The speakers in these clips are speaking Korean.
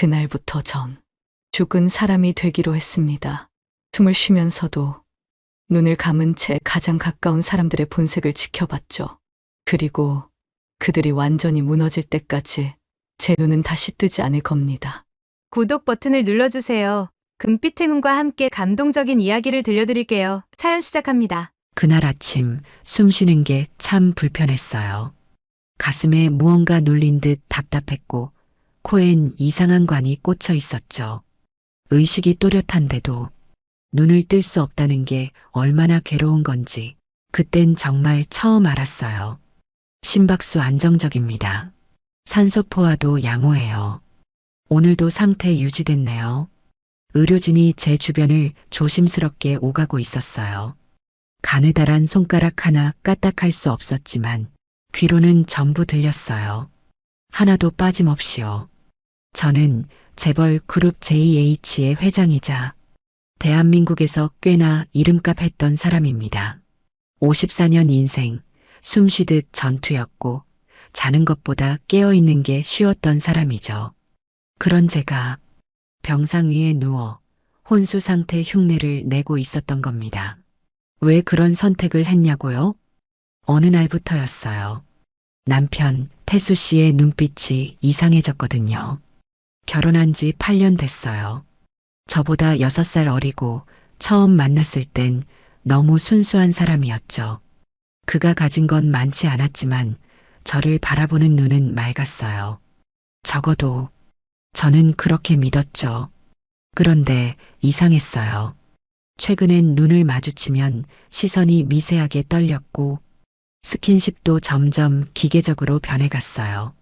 그날부터 전 죽은 사람이 되기로 했습니다. 숨을 쉬면서도 눈을 감은 채 가장 가까운 사람들의 본색을 지켜봤죠. 그리고 그들이 완전히 무너질 때까지 제 눈은 다시 뜨지 않을 겁니다. 구독 버튼을 눌러주세요. 금빛의 눈과 함께 감동적인 이야기를 들려드릴게요. 사연 시작합니다. 그날 아침 숨 쉬는 게 참 불편했어요. 가슴에 무언가 눌린 듯 답답했고 코엔 이상한 관이 꽂혀 있었죠. 의식이 또렷한데도 눈을 뜰 수 없다는 게 얼마나 괴로운 건지 그땐 정말 처음 알았어요. 심박수 안정적입니다. 산소 포화도 양호해요. 오늘도 상태 유지됐네요. 의료진이 제 주변을 조심스럽게 오가고 있었어요. 가느다란 손가락 하나 까딱할 수 없었지만 귀로는 전부 들렸어요. 하나도 빠짐없이요. 저는 재벌 그룹 JH의 회장이자 대한민국에서 꽤나 이름값 했던 사람입니다. 54년 인생, 숨 쉬듯 전투였고 자는 것보다 깨어있는 게 쉬웠던 사람이죠. 그런 제가 병상 위에 누워 혼수 상태 흉내를 내고 있었던 겁니다. 왜 그런 선택을 했냐고요? 어느 날부터였어요. 남편 태수 씨의 눈빛이 이상해졌거든요. 결혼한 지 8년 됐어요. 저보다 6살 어리고 처음 만났을 땐 너무 순수한 사람이었죠. 그가 가진 건 많지 않았지만 저를 바라보는 눈은 맑았어요. 적어도 저는 그렇게 믿었죠. 그런데 이상했어요. 최근엔 눈을 마주치면 시선이 미세하게 떨렸고 스킨십도 점점 기계적으로 변해갔어요.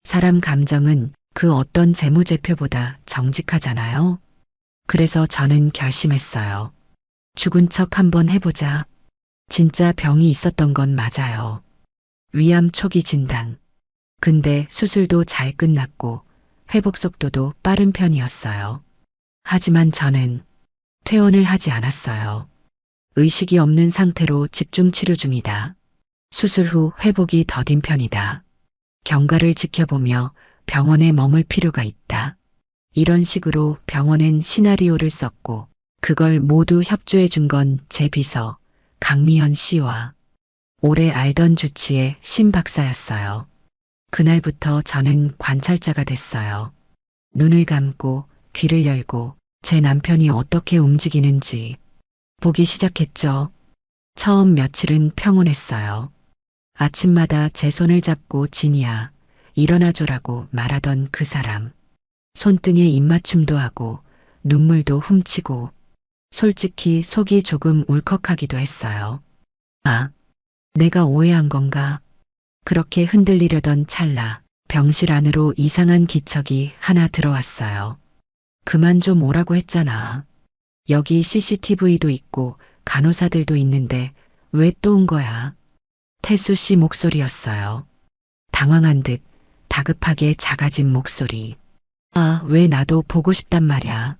사람 감정은 그 어떤 재무제표보다 정직하잖아요. 그래서 저는 결심했어요. 죽은 척 한번 해보자. 진짜 병이 있었던 건 맞아요. 위암 초기 진단. 근데 수술도 잘 끝났고 회복 속도도 빠른 편이었어요. 하지만 저는 퇴원을 하지 않았어요. 의식이 없는 상태로 집중 치료 중이다. 수술 후 회복이 더딘 편이다. 경과를 지켜보며 병원에 머물 필요가 있다. 이런 식으로 병원엔 시나리오를 썼고 그걸 모두 협조해 준 건 제 비서 강미현 씨와 오래 알던 주치의 신 박사였어요. 그날부터 저는 관찰자가 됐어요. 눈을 감고 귀를 열고 제 남편이 어떻게 움직이는지 보기 시작했죠. 처음 며칠은 평온했어요. 아침마다 제 손을 잡고 진이야, 일어나줘라고 말하던 그 사람. 손등에 입맞춤도 하고 눈물도 훔치고 솔직히 속이 조금 울컥하기도 했어요. 아, 내가 오해한 건가? 그렇게 흔들리려던 찰나 병실 안으로 이상한 기척이 하나 들어왔어요. 그만 좀 오라고 했잖아. 여기 CCTV도 있고 간호사들도 있는데 왜 또 온 거야? 태수 씨 목소리였어요. 당황한 듯 다급하게 작아진 목소리. 아, 왜 나도 보고 싶단 말이야.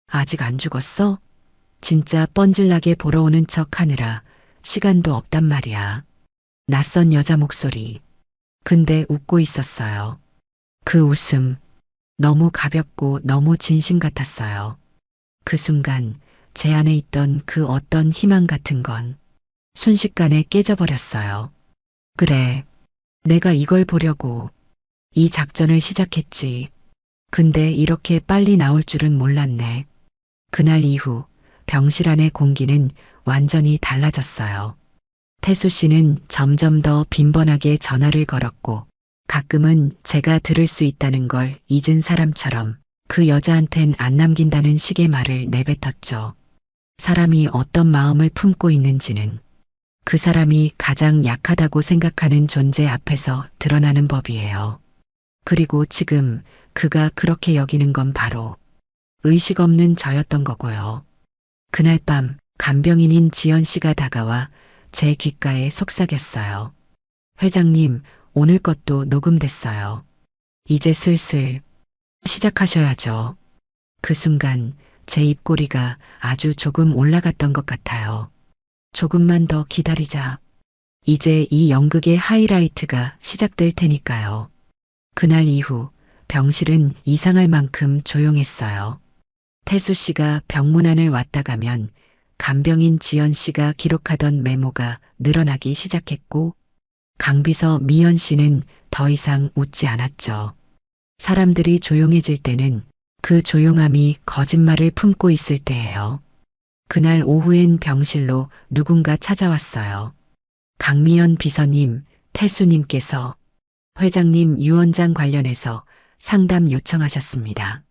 아직 안 죽었어? 진짜 뻔질나게 보러 오는 척 하느라 시간도 없단 말이야. 낯선 여자 목소리. 근데 웃고 있었어요. 그 웃음 너무 가볍고 너무 진심 같았어요. 그 순간 제 안에 있던 그 어떤 희망 같은 건 순식간에 깨져버렸어요. 그래, 내가 이걸 보려고 이 작전을 시작했지. 근데 이렇게 빨리 나올 줄은 몰랐네. 그날 이후 병실 안의 공기는 완전히 달라졌어요. 태수 씨는 점점 더 빈번하게 전화를 걸었고 가끔은 제가 들을 수 있다는 걸 잊은 사람처럼 그 여자한텐 안 남긴다는 식의 말을 내뱉었죠. 사람이 어떤 마음을 품고 있는지는 그 사람이 가장 약하다고 생각하는 존재 앞에서 드러나는 법이에요. 그리고 지금 그가 그렇게 여기는 건 바로 의식 없는 저였던 거고요. 그날 밤 간병인인 지연 씨가 다가와 제 귓가에 속삭였어요. 회장님, 오늘 것도 녹음됐어요. 이제 슬슬 시작하셔야죠. 그 순간 제 입꼬리가 아주 조금 올라갔던 것 같아요. 조금만 더 기다리자. 이제 이 연극의 하이라이트가 시작될 테니까요. 그날 이후 병실은 이상할 만큼 조용했어요. 태수 씨가 병문안을 왔다 가면 간병인 지연 씨가 기록하던 메모가 늘어나기 시작했고 강비서 미연 씨는 더 이상 웃지 않았죠. 사람들이 조용해질 때는 그 조용함이 거짓말을 품고 있을 때예요. 그날 오후엔 병실로 누군가 찾아왔어요. 강미연 비서님, 태수님께서 회장님 유언장 관련해서 상담 요청하셨습니다.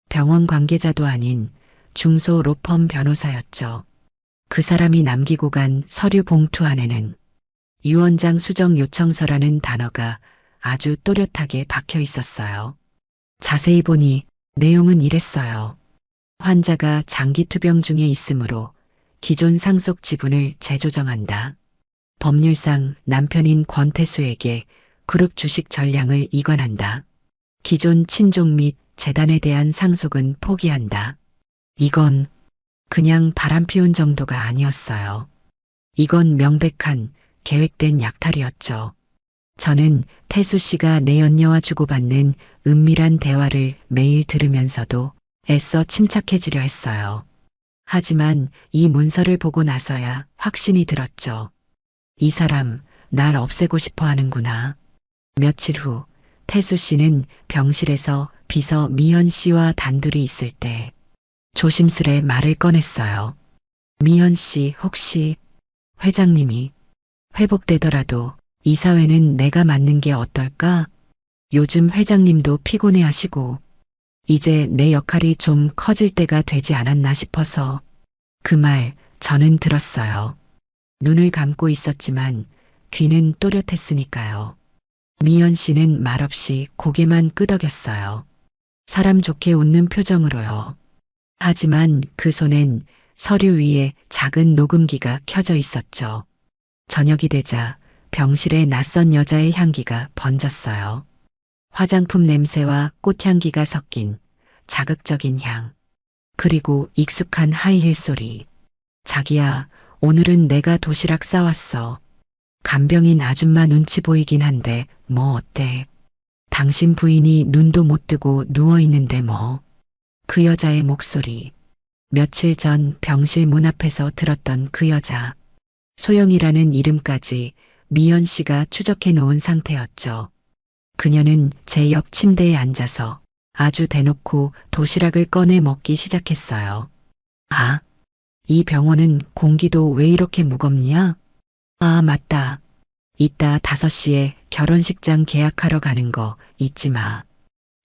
병원 관계자도 아닌 중소 로펌 변호사였죠. 그 사람이 남기고 간 서류 봉투 안에는 유언장 수정 요청서라는 단어가 아주 또렷하게 박혀 있었어요. 자세히 보니 내용은 이랬어요. 환자가 장기 투병 중에 있으므로 기존 상속 지분을 재조정한다. 법률상 남편인 권태수에게 그룹 주식 전량을 이관한다. 기존 친족 및 재단에 대한 상속은 포기한다. 이건 그냥 바람 피운 정도가 아니었어요. 이건 명백한 계획된 약탈이었죠. 저는 태수 씨가 내연녀와 주고받는 은밀한 대화를 매일 들으면서도 애써 침착해지려 했어요. 하지만 이 문서를 보고 나서야 확신이 들었죠. 이 사람 날 없애고 싶어 하는구나. 며칠 후 태수 씨는 병실에서 비서 미연 씨와 단둘이 있을 때 조심스레 말을 꺼냈어요. 미연 씨 혹시 회장님이 회복되더라도 이사회는 내가 맡는 게 어떨까? 요즘 회장님도 피곤해 하시고 이제 내 역할이 좀 커질 때가 되지 않았나 싶어서 그 말 저는 들었어요. 눈을 감고 있었지만 귀는 또렷했으니까요. 미연 씨는 말없이 고개만 끄덕였어요. 사람 좋게 웃는 표정으로요. 하지만 그 손엔 서류 위에 작은 녹음기가 켜져 있었죠. 저녁이 되자 병실에 낯선 여자의 향기가 번졌어요. 화장품 냄새와 꽃향기가 섞인 자극적인 향. 그리고 익숙한 하이힐 소리. 자기야, 오늘은 내가 도시락 싸왔어. 간병인 아줌마 눈치 보이긴 한데 뭐 어때? 당신 부인이 눈도 못 뜨고 누워있는데 뭐. 그 여자의 목소리. 며칠 전 병실 문 앞에서 들었던 그 여자. 소영이라는 이름까지 미연 씨가 추적해 놓은 상태였죠. 그녀는 제 옆 침대에 앉아서 아주 대놓고 도시락을 꺼내 먹기 시작했어요. 아, 이 병원은 공기도 왜 이렇게 무겁냐? 아, 맞다. 이따 5시에 결혼식장 계약하러 가는 거 잊지 마.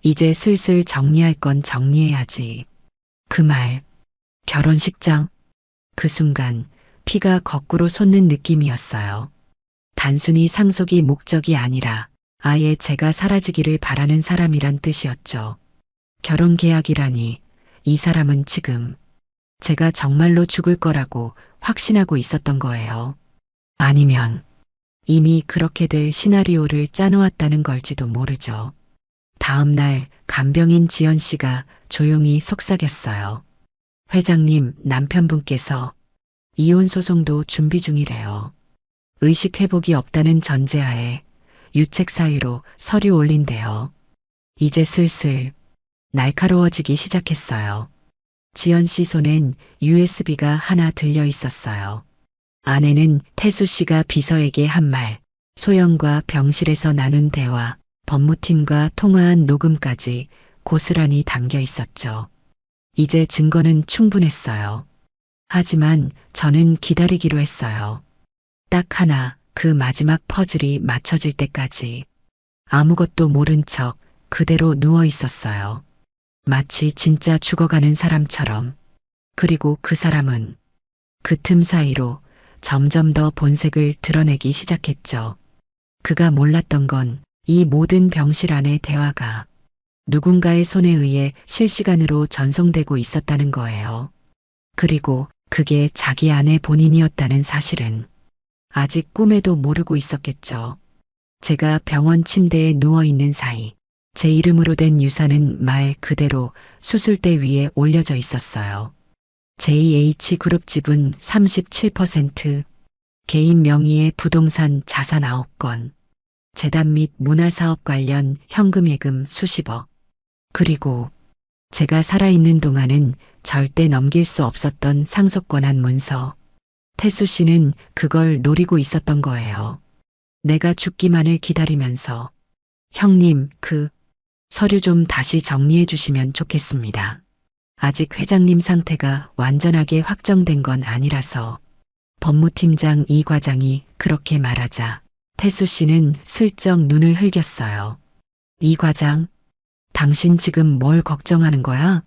이제 슬슬 정리할 건 정리해야지. 그 말, 결혼식장. 그 순간 피가 거꾸로 솟는 느낌이었어요. 단순히 상속이 목적이 아니라 아예 제가 사라지기를 바라는 사람이란 뜻이었죠. 결혼 계약이라니 이 사람은 지금 제가 정말로 죽을 거라고 확신하고 있었던 거예요. 아니면 이미 그렇게 될 시나리오를 짜놓았다는 걸지도 모르죠. 다음 날 간병인 지연 씨가 조용히 속삭였어요. 회장님, 남편분께서 이혼 소송도 준비 중이래요. 의식 회복이 없다는 전제하에 유책 사유로 서류 올린대요. 이제 슬슬 날카로워지기 시작했어요. 지연 씨 손엔 USB가 하나 들려 있었어요. 안에는 태수 씨가 비서에게 한 말, 소영과 병실에서 나눈 대화, 법무팀과 통화한 녹음까지 고스란히 담겨 있었죠. 이제 증거는 충분했어요. 하지만 저는 기다리기로 했어요. 딱 하나, 그 마지막 퍼즐이 맞춰질 때까지 아무것도 모른 척 그대로 누워 있었어요. 마치 진짜 죽어가는 사람처럼. 그리고 그 사람은 그 틈 사이로 점점 더 본색을 드러내기 시작했죠. 그가 몰랐던 건 이 모든 병실 안의 대화가 누군가의 손에 의해 실시간으로 전송되고 있었다는 거예요. 그리고 그게 자기 아내 본인이었다는 사실은 아직 꿈에도 모르고 있었겠죠. 제가 병원 침대에 누워있는 사이 제 이름으로 된 유산은 말 그대로 수술대 위에 올려져 있었어요. JH그룹 지분 37%, 개인 명의의 부동산 자산 9건, 재단 및 문화사업 관련 현금 예금 수십억. 그리고 제가 살아있는 동안은 절대 넘길 수 없었던 상속권한 문서. 태수 씨는 그걸 노리고 있었던 거예요. 내가 죽기만을 기다리면서 형님, 그 서류 좀 다시 정리해 주시면 좋겠습니다. 아직 회장님 상태가 완전하게 확정된 건 아니라서. 법무팀장 이 과장이 그렇게 말하자 태수 씨는 슬쩍 눈을 흘겼어요. 이 과장, 당신 지금 뭘 걱정하는 거야?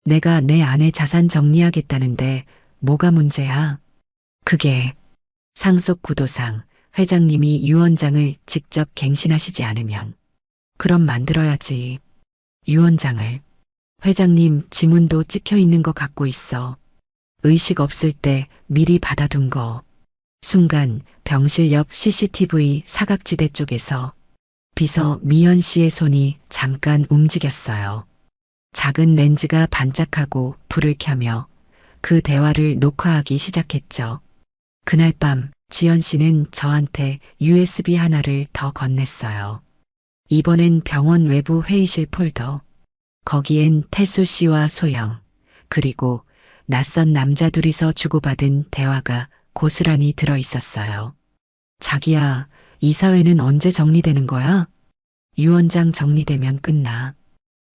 내가 내 아내 자산 정리하겠다는데 뭐가 문제야? 그게 상속 구도상 회장님이 유 원장을 직접 갱신하시지 않으면 그럼 만들어야지. 유 원장을. 회장님 지문도 찍혀 있는 거 갖고 있어. 의식 없을 때 미리 받아둔 거. 순간 병실 옆 CCTV 사각지대 쪽에서 비서 미연 씨의 손이 잠깐 움직였어요. 작은 렌즈가 반짝하고 불을 켜며 그 대화를 녹화하기 시작했죠. 그날 밤 지연 씨는 저한테 USB 하나를 더 건넸어요. 이번엔 병원 외부 회의실 폴더. 거기엔 태수 씨와 소영, 그리고 낯선 남자 둘이서 주고받은 대화가 고스란히 들어 있었어요. 자기야, 이사회는 언제 정리되는 거야? 유 원장 정리되면 끝나.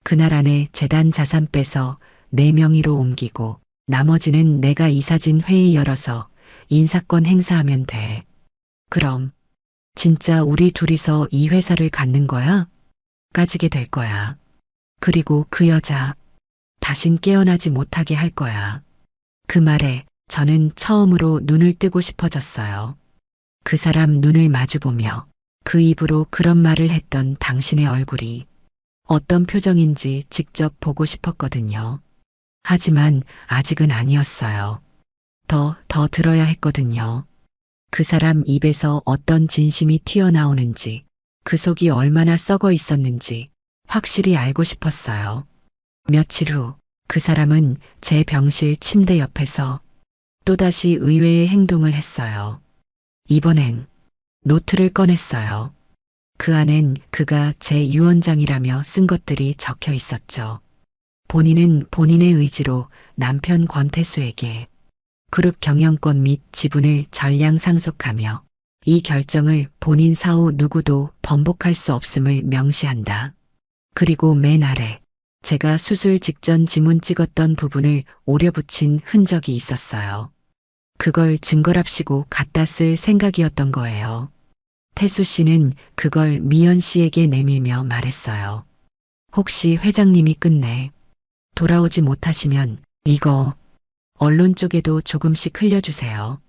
그날 안에 재단 자산 빼서 내 명의로 옮기고 나머지는 내가 이사진 회의 열어서 인사권 행사하면 돼. 그럼 진짜 우리 둘이서 이 회사를 갖는 거야? 까지게 될 거야. 그리고 그 여자 다신 깨어나지 못하게 할 거야. 그 말에 저는 처음으로 눈을 뜨고 싶어졌어요. 그 사람 눈을 마주보며 그 입으로 그런 말을 했던 당신의 얼굴이 어떤 표정인지 직접 보고 싶었거든요. 하지만 아직은 아니었어요. 더 들어야 했거든요. 그 사람 입에서 어떤 진심이 튀어나오는지, 그 속이 얼마나 썩어 있었는지 확실히 알고 싶었어요. 며칠 후 그 사람은 제 병실 침대 옆에서 또다시 의외의 행동을 했어요. 이번엔 노트를 꺼냈어요. 그 안엔 그가 제 유언장이라며 쓴 것들이 적혀 있었죠. 본인은 본인의 의지로 남편 권태수에게 그룹 경영권 및 지분을 전량 상속하며 이 결정을 본인 사후 누구도 번복할 수 없음을 명시한다. 그리고 맨 아래 제가 수술 직전 지문 찍었던 부분을 오려붙인 흔적이 있었어요. 그걸 증거랍시고 갖다 쓸 생각이었던 거예요. 태수 씨는 그걸 미연 씨에게 내밀며 말했어요. 혹시 회장님이 끝내 돌아오지 못하시면 이거 언론 쪽에도 조금씩 흘려주세요.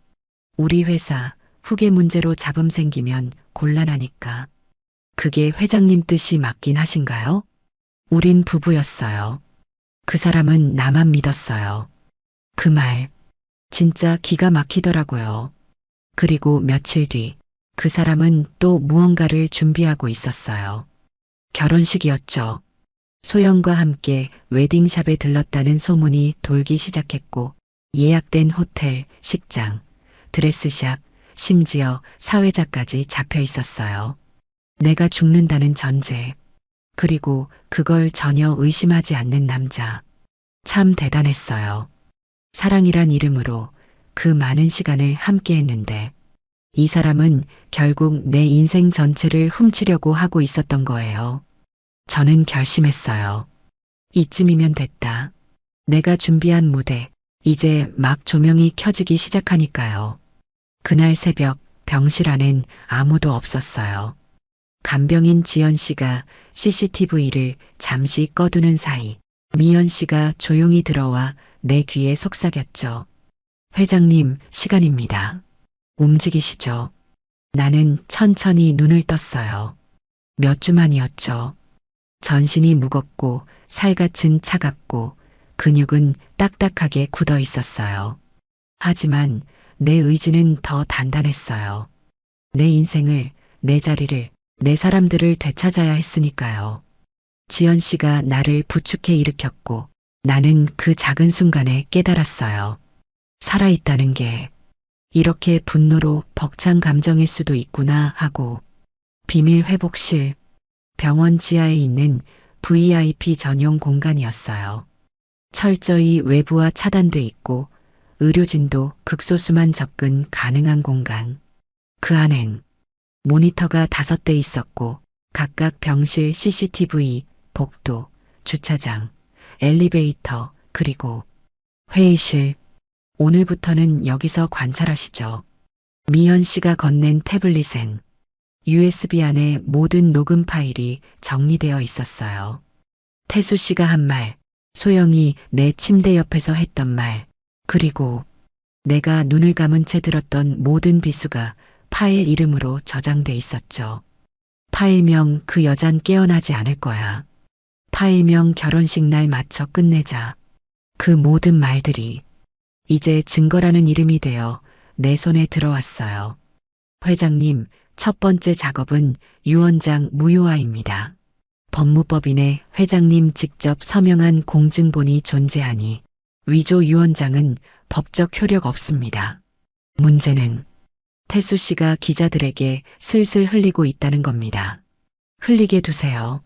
우리 회사 후계 문제로 잡음 생기면 곤란하니까. 그게 회장님 뜻이 맞긴 하신가요? 우린 부부였어요. 그 사람은 나만 믿었어요. 그 말 진짜 기가 막히더라고요. 그리고 며칠 뒤 그 사람은 또 무언가를 준비하고 있었어요. 결혼식이었죠. 소영과 함께 웨딩샵에 들렀다는 소문이 돌기 시작했고 예약된 호텔, 식장, 드레스샵, 심지어 사회자까지 잡혀 있었어요. 내가 죽는다는 전제. 그리고 그걸 전혀 의심하지 않는 남자. 참 대단했어요. 사랑이란 이름으로 그 많은 시간을 함께 했는데 이 사람은 결국 내 인생 전체를 훔치려고 하고 있었던 거예요. 저는 결심했어요. 이쯤이면 됐다. 내가 준비한 무대, 이제 막 조명이 켜지기 시작하니까요. 그날 새벽 병실 안엔 아무도 없었어요. 간병인 지연 씨가 CCTV를 잠시 꺼두는 사이 미연 씨가 조용히 들어와 내 귀에 속삭였죠. 회장님, 시간입니다. 움직이시죠. 나는 천천히 눈을 떴어요. 몇 주 만이었죠. 전신이 무겁고 살갗은 차갑고 근육은 딱딱하게 굳어 있었어요. 하지만 내 의지는 더 단단했어요. 내 인생을, 내 자리를, 내 사람들을 되찾아야 했으니까요. 지연 씨가 나를 부축해 일으켰고 나는 그 작은 순간에 깨달았어요. 살아있다는 게 이렇게 분노로 벅찬 감정일 수도 있구나 하고. 비밀 회복실, 병원 지하에 있는 VIP 전용 공간이었어요. 철저히 외부와 차단돼 있고 의료진도 극소수만 접근 가능한 공간. 그 안엔 모니터가 5대 있었고 각각 병실 CCTV, 복도, 주차장, 엘리베이터, 그리고 회의실. 오늘부터는 여기서 관찰하시죠. 미연 씨가 건넨 태블릿엔 USB 안에 모든 녹음 파일이 정리되어 있었어요. 태수 씨가 한 말, 소영이 내 침대 옆에서 했던 말, 그리고 내가 눈을 감은 채 들었던 모든 비수가 파일 이름으로 저장돼 있었죠. 파일명 그 여잔 깨어나지 않을 거야. 파일명 결혼식 날 맞춰 끝내자. 그 모든 말들이 이제 증거라는 이름이 되어 내 손에 들어왔어요. 회장님, 첫 번째 작업은 유언장 무효화입니다. 법무법인에 회장님 직접 서명한 공증본이 존재하니 위조 유언장은 법적 효력 없습니다. 문제는 태수 씨가 기자들에게 슬슬 흘리고 있다는 겁니다. 흘리게 두세요.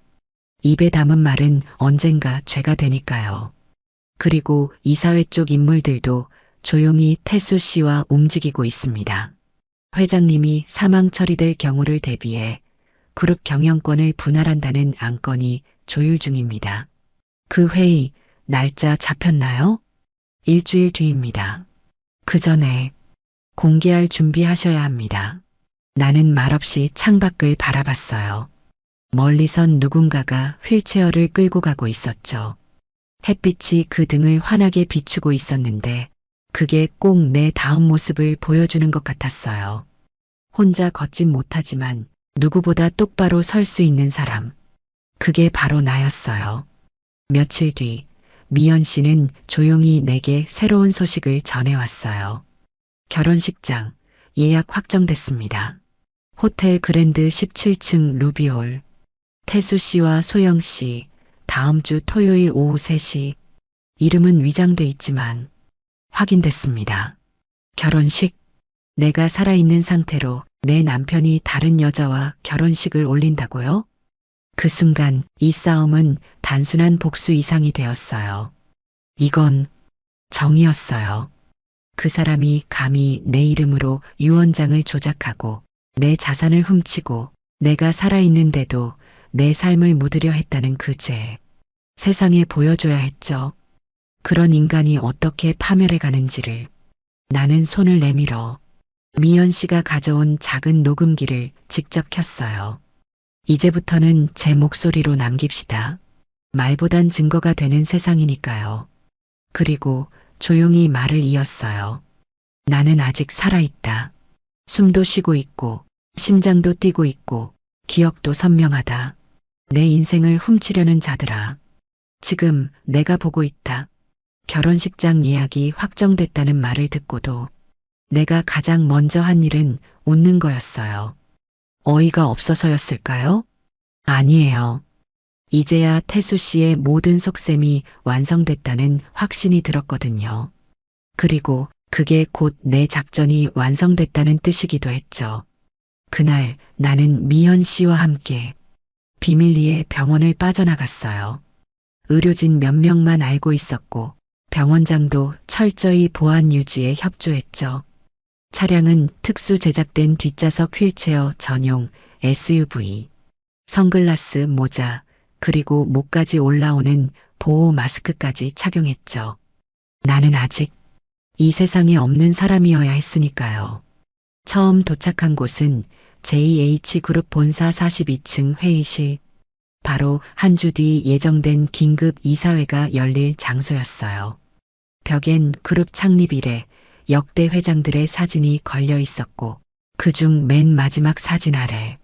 입에 담은 말은 언젠가 죄가 되니까요. 그리고 이사회 쪽 인물들도 조용히 태수 씨와 움직이고 있습니다. 회장님이 사망 처리될 경우를 대비해 그룹 경영권을 분할한다는 안건이 조율 중입니다. 그 회의 날짜 잡혔나요? 일주일 뒤입니다. 그 전에 공개할 준비하셔야 합니다. 나는 말없이 창밖을 바라봤어요. 멀리선 누군가가 휠체어를 끌고 가고 있었죠. 햇빛이 그 등을 환하게 비추고 있었는데 그게 꼭 내 다음 모습을 보여주는 것 같았어요. 혼자 걷진 못하지만 누구보다 똑바로 설 수 있는 사람. 그게 바로 나였어요. 며칠 뒤 미연 씨는 조용히 내게 새로운 소식을 전해왔어요. 결혼식장 예약 확정됐습니다. 호텔 그랜드 17층 루비홀. 태수 씨와 소영 씨 다음 주 토요일 오후 3시. 이름은 위장돼 있지만 확인됐습니다. 결혼식. 내가 살아있는 상태로 내 남편이 다른 여자와 결혼식을 올린다고요? 그 순간 이 싸움은 단순한 복수 이상이 되었어요. 이건 정이었어요. 그 사람이 감히 내 이름으로 유언장을 조작하고 내 자산을 훔치고 내가 살아있는데도 내 삶을 묻으려 했다는 그 죄. 세상에 보여줘야 했죠. 그런 인간이 어떻게 파멸해 가는지를. 나는 손을 내밀어 미연 씨가 가져온 작은 녹음기를 직접 켰어요. 이제부터는 제 목소리로 남깁시다. 말보단 증거가 되는 세상이니까요. 그리고 조용히 말을 이었어요. 나는 아직 살아있다. 숨도 쉬고 있고, 심장도 뛰고 있고, 기억도 선명하다. 내 인생을 훔치려는 자들아. 지금 내가 보고 있다. 결혼식장 예약이 확정됐다는 말을 듣고도 내가 가장 먼저 한 일은 웃는 거였어요. 어이가 없어서였을까요? 아니에요. 이제야 태수 씨의 모든 속셈이 완성됐다는 확신이 들었거든요. 그리고 그게 곧 내 작전이 완성됐다는 뜻이기도 했죠. 그날 나는 미연 씨와 함께 비밀리에 병원을 빠져나갔어요. 의료진 몇 명만 알고 있었고 병원장도 철저히 보안 유지에 협조했죠. 차량은 특수 제작된 뒷좌석 휠체어 전용 SUV, 선글라스, 모자, 그리고 목까지 올라오는 보호 마스크까지 착용했죠. 나는 아직 이 세상에 없는 사람이어야 했으니까요. 처음 도착한 곳은 JH그룹 본사 42층 회의실. 바로 한 주 뒤 예정된 긴급 이사회가 열릴 장소였어요. 벽엔 그룹 창립 이래 역대 회장들의 사진이 걸려 있었고 그중 맨 마지막 사진 아래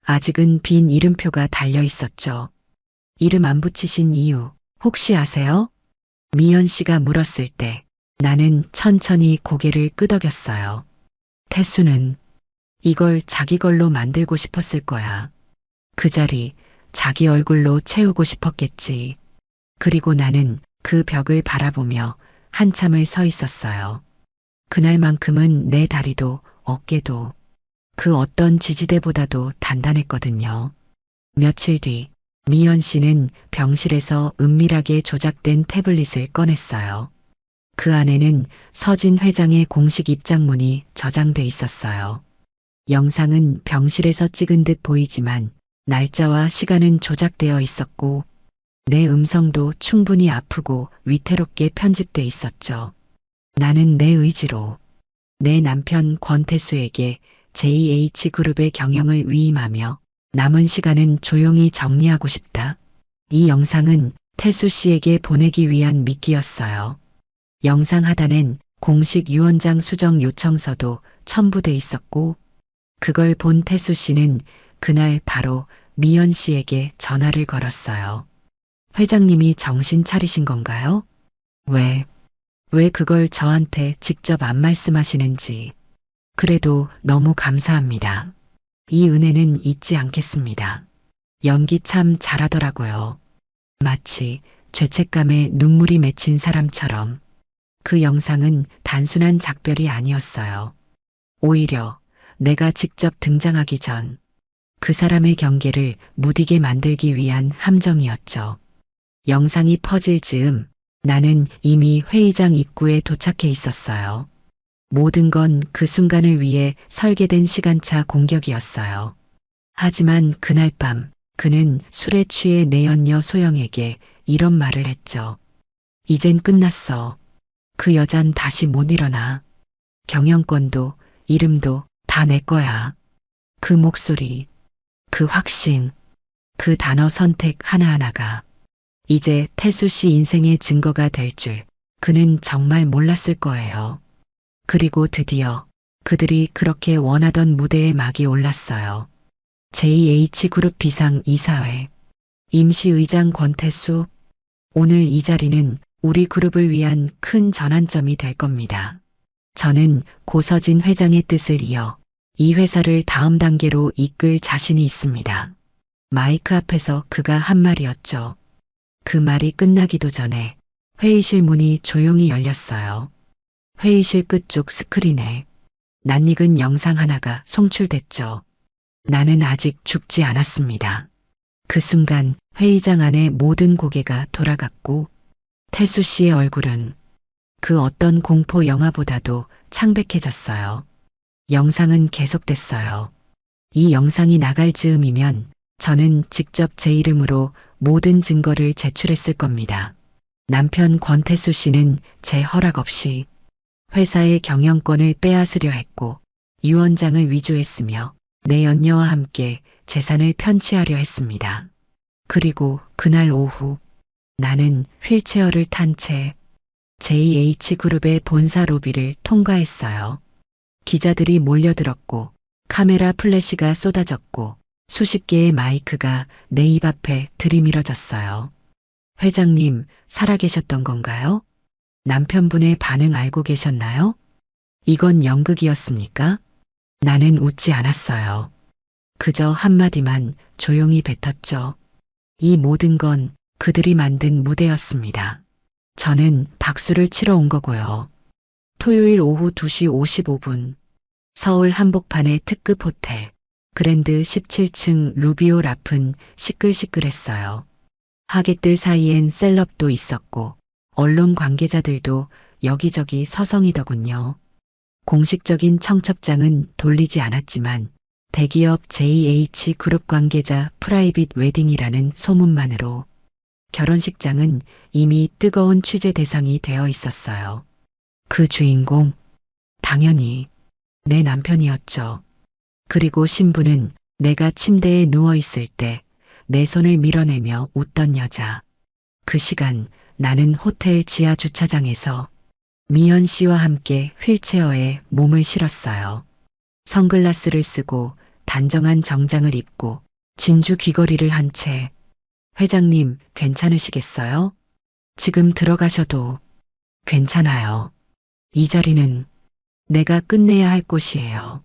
아직은 빈 이름표가 달려 있었죠. 이름 안 붙이신 이유 혹시 아세요? 미연 씨가 물었을 때 나는 천천히 고개를 끄덕였어요. 태수는 이걸 자기 걸로 만들고 싶었을 거야. 그 자리 자기 얼굴로 채우고 싶었겠지. 그리고 나는 그 벽을 바라보며 한참을 서 있었어요. 그날만큼은 내 다리도 어깨도 그 어떤 지지대보다도 단단했거든요. 며칠 뒤 미연 씨는 병실에서 은밀하게 조작된 태블릿을 꺼냈어요. 그 안에는 서진 회장의 공식 입장문이 저장돼 있었어요. 영상은 병실에서 찍은 듯 보이지만 날짜와 시간은 조작되어 있었고 내 음성도 충분히 아프고 위태롭게 편집돼 있었죠. 나는 내 의지로 내 남편 권태수에게 JH그룹의 경영을 위임하며 남은 시간은 조용히 정리하고 싶다. 이 영상은 태수 씨에게 보내기 위한 미끼였어요. 영상 하단엔 공식 유언장 수정 요청서도 첨부돼 있었고 그걸 본 태수 씨는 그날 바로 미연 씨에게 전화를 걸었어요. 회장님이 정신 차리신 건가요? 왜 그걸 저한테 직접 안 말씀하시는지. 그래도 너무 감사합니다. 이 은혜는 잊지 않겠습니다. 연기 참 잘하더라고요. 마치 죄책감에 눈물이 맺힌 사람처럼. 그 영상은 단순한 작별이 아니었어요. 오히려 내가 직접 등장하기 전 그 사람의 경계를 무디게 만들기 위한 함정이었죠. 영상이 퍼질 즈음 나는 이미 회의장 입구에 도착해 있었어요. 모든 건 그 순간을 위해 설계된 시간차 공격이었어요. 하지만 그날 밤 그는 술에 취해 내연녀 소영에게 이런 말을 했죠. 이젠 끝났어. 그 여잔 다시 못 일어나. 경영권도 이름도 다 내 거야. 그 목소리, 그 확신, 그 단어 선택 하나하나가 이제 태수 씨 인생의 증거가 될 줄 그는 정말 몰랐을 거예요. 그리고 드디어 그들이 그렇게 원하던 무대에 막이 올랐어요. JH그룹 비상 이사회 임시의장 권태수. 오늘 이 자리는 우리 그룹을 위한 큰 전환점이 될 겁니다. 저는 고서진 회장의 뜻을 이어 이 회사를 다음 단계로 이끌 자신이 있습니다. 마이크 앞에서 그가 한 말이었죠. 그 말이 끝나기도 전에 회의실 문이 조용히 열렸어요. 회의실 끝쪽 스크린에 낯익은 영상 하나가 송출됐죠. 나는 아직 죽지 않았습니다. 그 순간 회의장 안의 모든 고개가 돌아갔고 태수 씨의 얼굴은 그 어떤 공포 영화보다도 창백해졌어요. 영상은 계속됐어요. 이 영상이 나갈 즈음이면 저는 직접 제 이름으로 모든 증거를 제출했을 겁니다. 남편 권태수 씨는 제 허락 없이 회사의 경영권을 빼앗으려 했고 유언장을 위조했으며 내 연녀와 함께 재산을 편취하려 했습니다. 그리고 그날 오후 나는 휠체어를 탄 채 JH그룹의 본사 로비를 통과했어요. 기자들이 몰려들었고 카메라 플래시가 쏟아졌고 수십 개의 마이크가 내 입 앞에 들이밀어졌어요. 회장님, 살아계셨던 건가요? 남편분의 반응 알고 계셨나요? 이건 연극이었습니까? 나는 웃지 않았어요. 그저 한마디만 조용히 뱉었죠. 이 모든 건 그들이 만든 무대였습니다. 저는 박수를 치러 온 거고요. 토요일 오후 2시 55분 서울 한복판의 특급 호텔 그랜드 17층 루비오 라프는 시끌시끌했어요. 하객들 사이엔 셀럽도 있었고 언론 관계자들도 여기저기 서성이더군요. 공식적인 청첩장은 돌리지 않았지만 대기업 JH그룹 관계자 프라이빗 웨딩이라는 소문만으로 결혼식장은 이미 뜨거운 취재 대상이 되어 있었어요. 그 주인공, 당연히 내 남편이었죠. 그리고 신부는 내가 침대에 누워있을 때 내 손을 밀어내며 웃던 여자. 그 시간 나는 호텔 지하 주차장에서 미연 씨와 함께 휠체어에 몸을 실었어요. 선글라스를 쓰고 단정한 정장을 입고 진주 귀걸이를 한 채. 회장님, 괜찮으시겠어요? 지금 들어가셔도 괜찮아요. 이 자리는 내가 끝내야 할 곳이에요.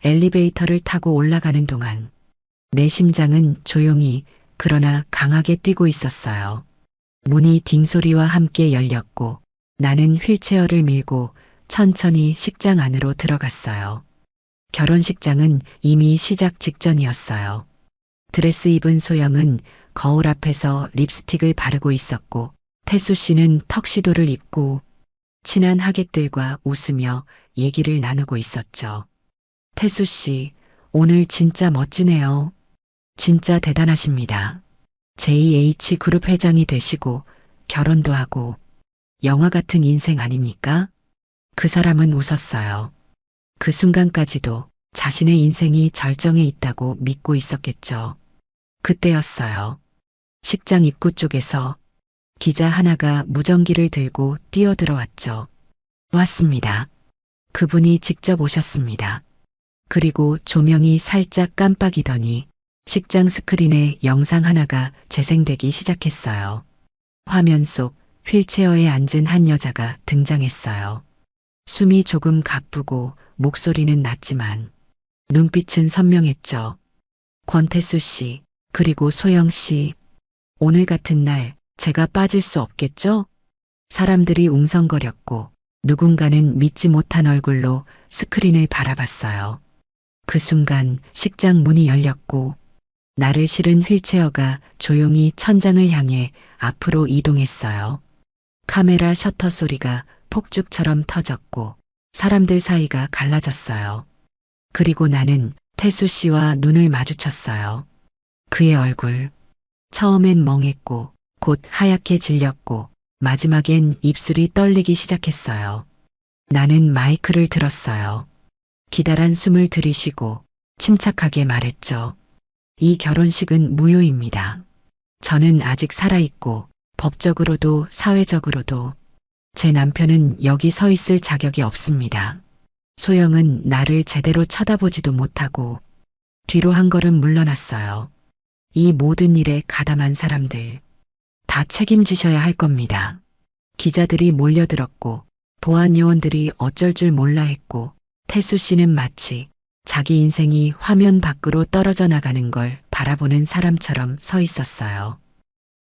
엘리베이터를 타고 올라가는 동안 내 심장은 조용히 그러나 강하게 뛰고 있었어요. 문이 딩소리와 함께 열렸고 나는 휠체어를 밀고 천천히 식장 안으로 들어갔어요. 결혼식장은 이미 시작 직전이었어요. 드레스 입은 소영은 거울 앞에서 립스틱을 바르고 있었고 태수 씨는 턱시도를 입고 친한 하객들과 웃으며 얘기를 나누고 있었죠. 태수 씨, 오늘 진짜 멋지네요. 진짜 대단하십니다. JH그룹 회장이 되시고 결혼도 하고 영화 같은 인생 아닙니까? 그 사람은 웃었어요. 그 순간까지도 자신의 인생이 절정에 있다고 믿고 있었겠죠. 그때였어요. 식장 입구 쪽에서 기자 하나가 무전기를 들고 뛰어들어왔죠. 왔습니다. 그분이 직접 오셨습니다. 그리고 조명이 살짝 깜빡이더니 식장 스크린에 영상 하나가 재생되기 시작했어요. 화면 속 휠체어에 앉은 한 여자가 등장했어요. 숨이 조금 가쁘고 목소리는 낮지만 눈빛은 선명했죠. 권태수 씨, 그리고 소영 씨, 오늘 같은 날 제가 빠질 수 없겠죠? 사람들이 웅성거렸고 누군가는 믿지 못한 얼굴로 스크린을 바라봤어요. 그 순간 식장 문이 열렸고 나를 실은 휠체어가 조용히 천장을 향해 앞으로 이동했어요. 카메라 셔터 소리가 폭죽처럼 터졌고 사람들 사이가 갈라졌어요. 그리고 나는 태수 씨와 눈을 마주쳤어요. 그의 얼굴. 처음엔 멍했고 곧 하얗게 질렸고 마지막엔 입술이 떨리기 시작했어요. 나는 마이크를 들었어요. 기다란 숨을 들이쉬고 침착하게 말했죠. 이 결혼식은 무효입니다. 저는 아직 살아있고 법적으로도 사회적으로도 제 남편은 여기 서 있을 자격이 없습니다. 소영은 나를 제대로 쳐다보지도 못하고 뒤로 한 걸음 물러났어요. 이 모든 일에 가담한 사람들 다 책임지셔야 할 겁니다. 기자들이 몰려들었고 보안 요원들이 어쩔 줄 몰라 했고 태수 씨는 마치 자기 인생이 화면 밖으로 떨어져 나가는 걸 바라보는 사람처럼 서 있었어요.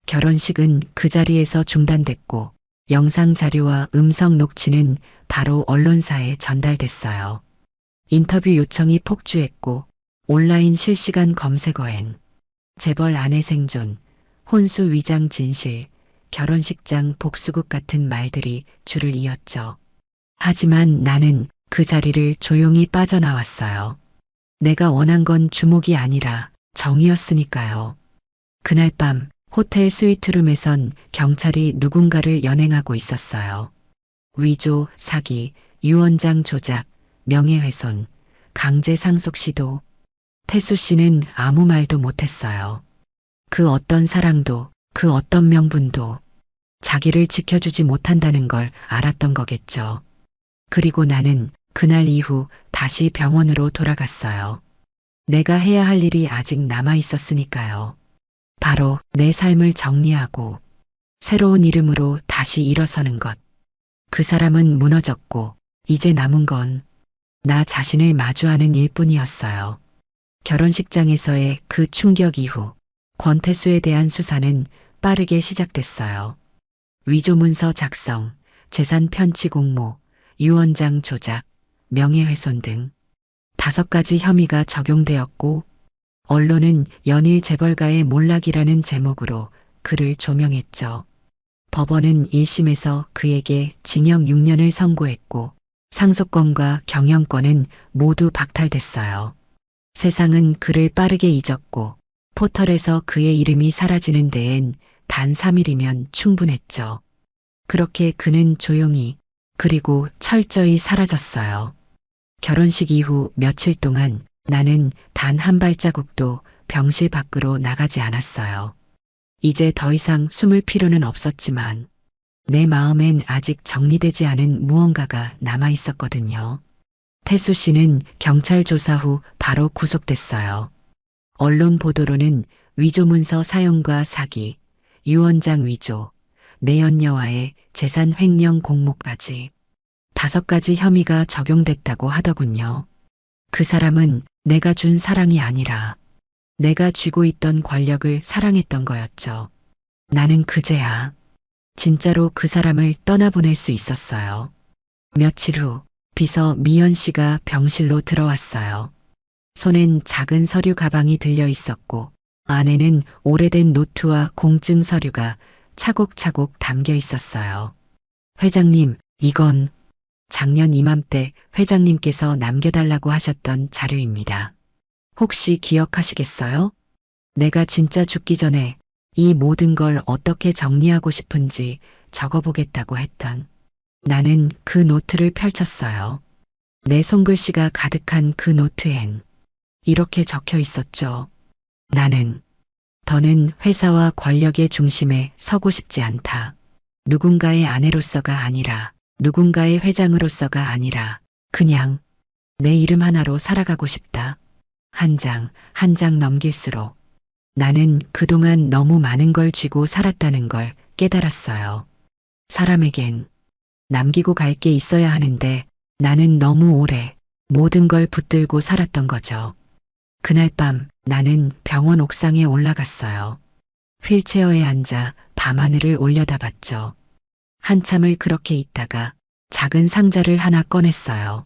결혼식은 그 자리에서 중단됐고 영상 자료와 음성 녹취는 바로 언론사에 전달됐어요. 인터뷰 요청이 폭주했고 온라인 실시간 검색어엔 재벌 아내 생존, 혼수 위장 진실, 결혼식장 복수국 같은 말들이 줄을 이었죠. 하지만 나는 그 자리를 조용히 빠져나왔어요. 내가 원한 건 주목이 아니라 정의였으니까요. 그날 밤 호텔 스위트룸에선 경찰이 누군가를 연행하고 있었어요. 위조, 사기, 유언장 조작, 명예훼손, 강제 상속 시도. 태수 씨는 아무 말도 못했어요. 그 어떤 사랑도, 그 어떤 명분도 자기를 지켜주지 못한다는 걸 알았던 거겠죠. 그리고 나는 그날 이후 다시 병원으로 돌아갔어요. 내가 해야 할 일이 아직 남아 있었으니까요. 바로 내 삶을 정리하고 새로운 이름으로 다시 일어서는 것. 그 사람은 무너졌고 이제 남은 건 나 자신을 마주하는 일뿐이었어요. 결혼식장에서의 그 충격 이후 권태수에 대한 수사는 빠르게 시작됐어요. 위조문서 작성, 재산 편취 공모, 유언장 조작, 명예훼손 등 5가지 혐의가 적용되었고 언론은 연일 재벌가의 몰락이라는 제목으로 그를 조명했죠. 법원은 1심에서 그에게 징역 6년을 선고했고 상속권과 경영권은 모두 박탈됐어요. 세상은 그를 빠르게 잊었고 포털에서 그의 이름이 사라지는 데엔 단 3일이면 충분했죠. 그렇게 그는 조용히 그리고 철저히 사라졌어요. 결혼식 이후 며칠 동안 나는 단 한 발자국도 병실 밖으로 나가지 않았어요. 이제 더 이상 숨을 필요는 없었지만 내 마음엔 아직 정리되지 않은 무언가가 남아 있었거든요. 태수 씨는 경찰 조사 후 바로 구속됐어요. 언론 보도로는 위조문서 사용과 사기, 유언장 위조, 내연녀와의 재산 횡령 공모까지 5가지 혐의가 적용됐다고 하더군요. 그 사람은 내가 준 사랑이 아니라 내가 쥐고 있던 권력을 사랑했던 거였죠. 나는 그제야 진짜로 그 사람을 떠나보낼 수 있었어요. 며칠 후 비서 미연 씨가 병실로 들어왔어요. 손엔 작은 서류 가방이 들려 있었고 안에는 오래된 노트와 공증 서류가 차곡차곡 담겨 있었어요. 회장님, 이건 작년 이맘때 회장님께서 남겨달라고 하셨던 자료입니다. 혹시 기억하시겠어요? 내가 진짜 죽기 전에 이 모든 걸 어떻게 정리하고 싶은지 적어보겠다고 했던. 나는 그 노트를 펼쳤어요. 내 손글씨가 가득한 그 노트엔 이렇게 적혀 있었죠. 나는 더는 회사와 권력의 중심에 서고 싶지 않다. 누군가의 아내로서가 아니라, 누군가의 회장으로서가 아니라, 그냥 내 이름 하나로 살아가고 싶다. 한 장, 한 장 넘길수록 나는 그동안 너무 많은 걸 쥐고 살았다는 걸 깨달았어요. 사람에겐 남기고 갈 게 있어야 하는데 나는 너무 오래 모든 걸 붙들고 살았던 거죠. 그날 밤 나는 병원 옥상에 올라갔어요. 휠체어에 앉아 밤하늘을 올려다봤죠. 한참을 그렇게 있다가 작은 상자를 하나 꺼냈어요.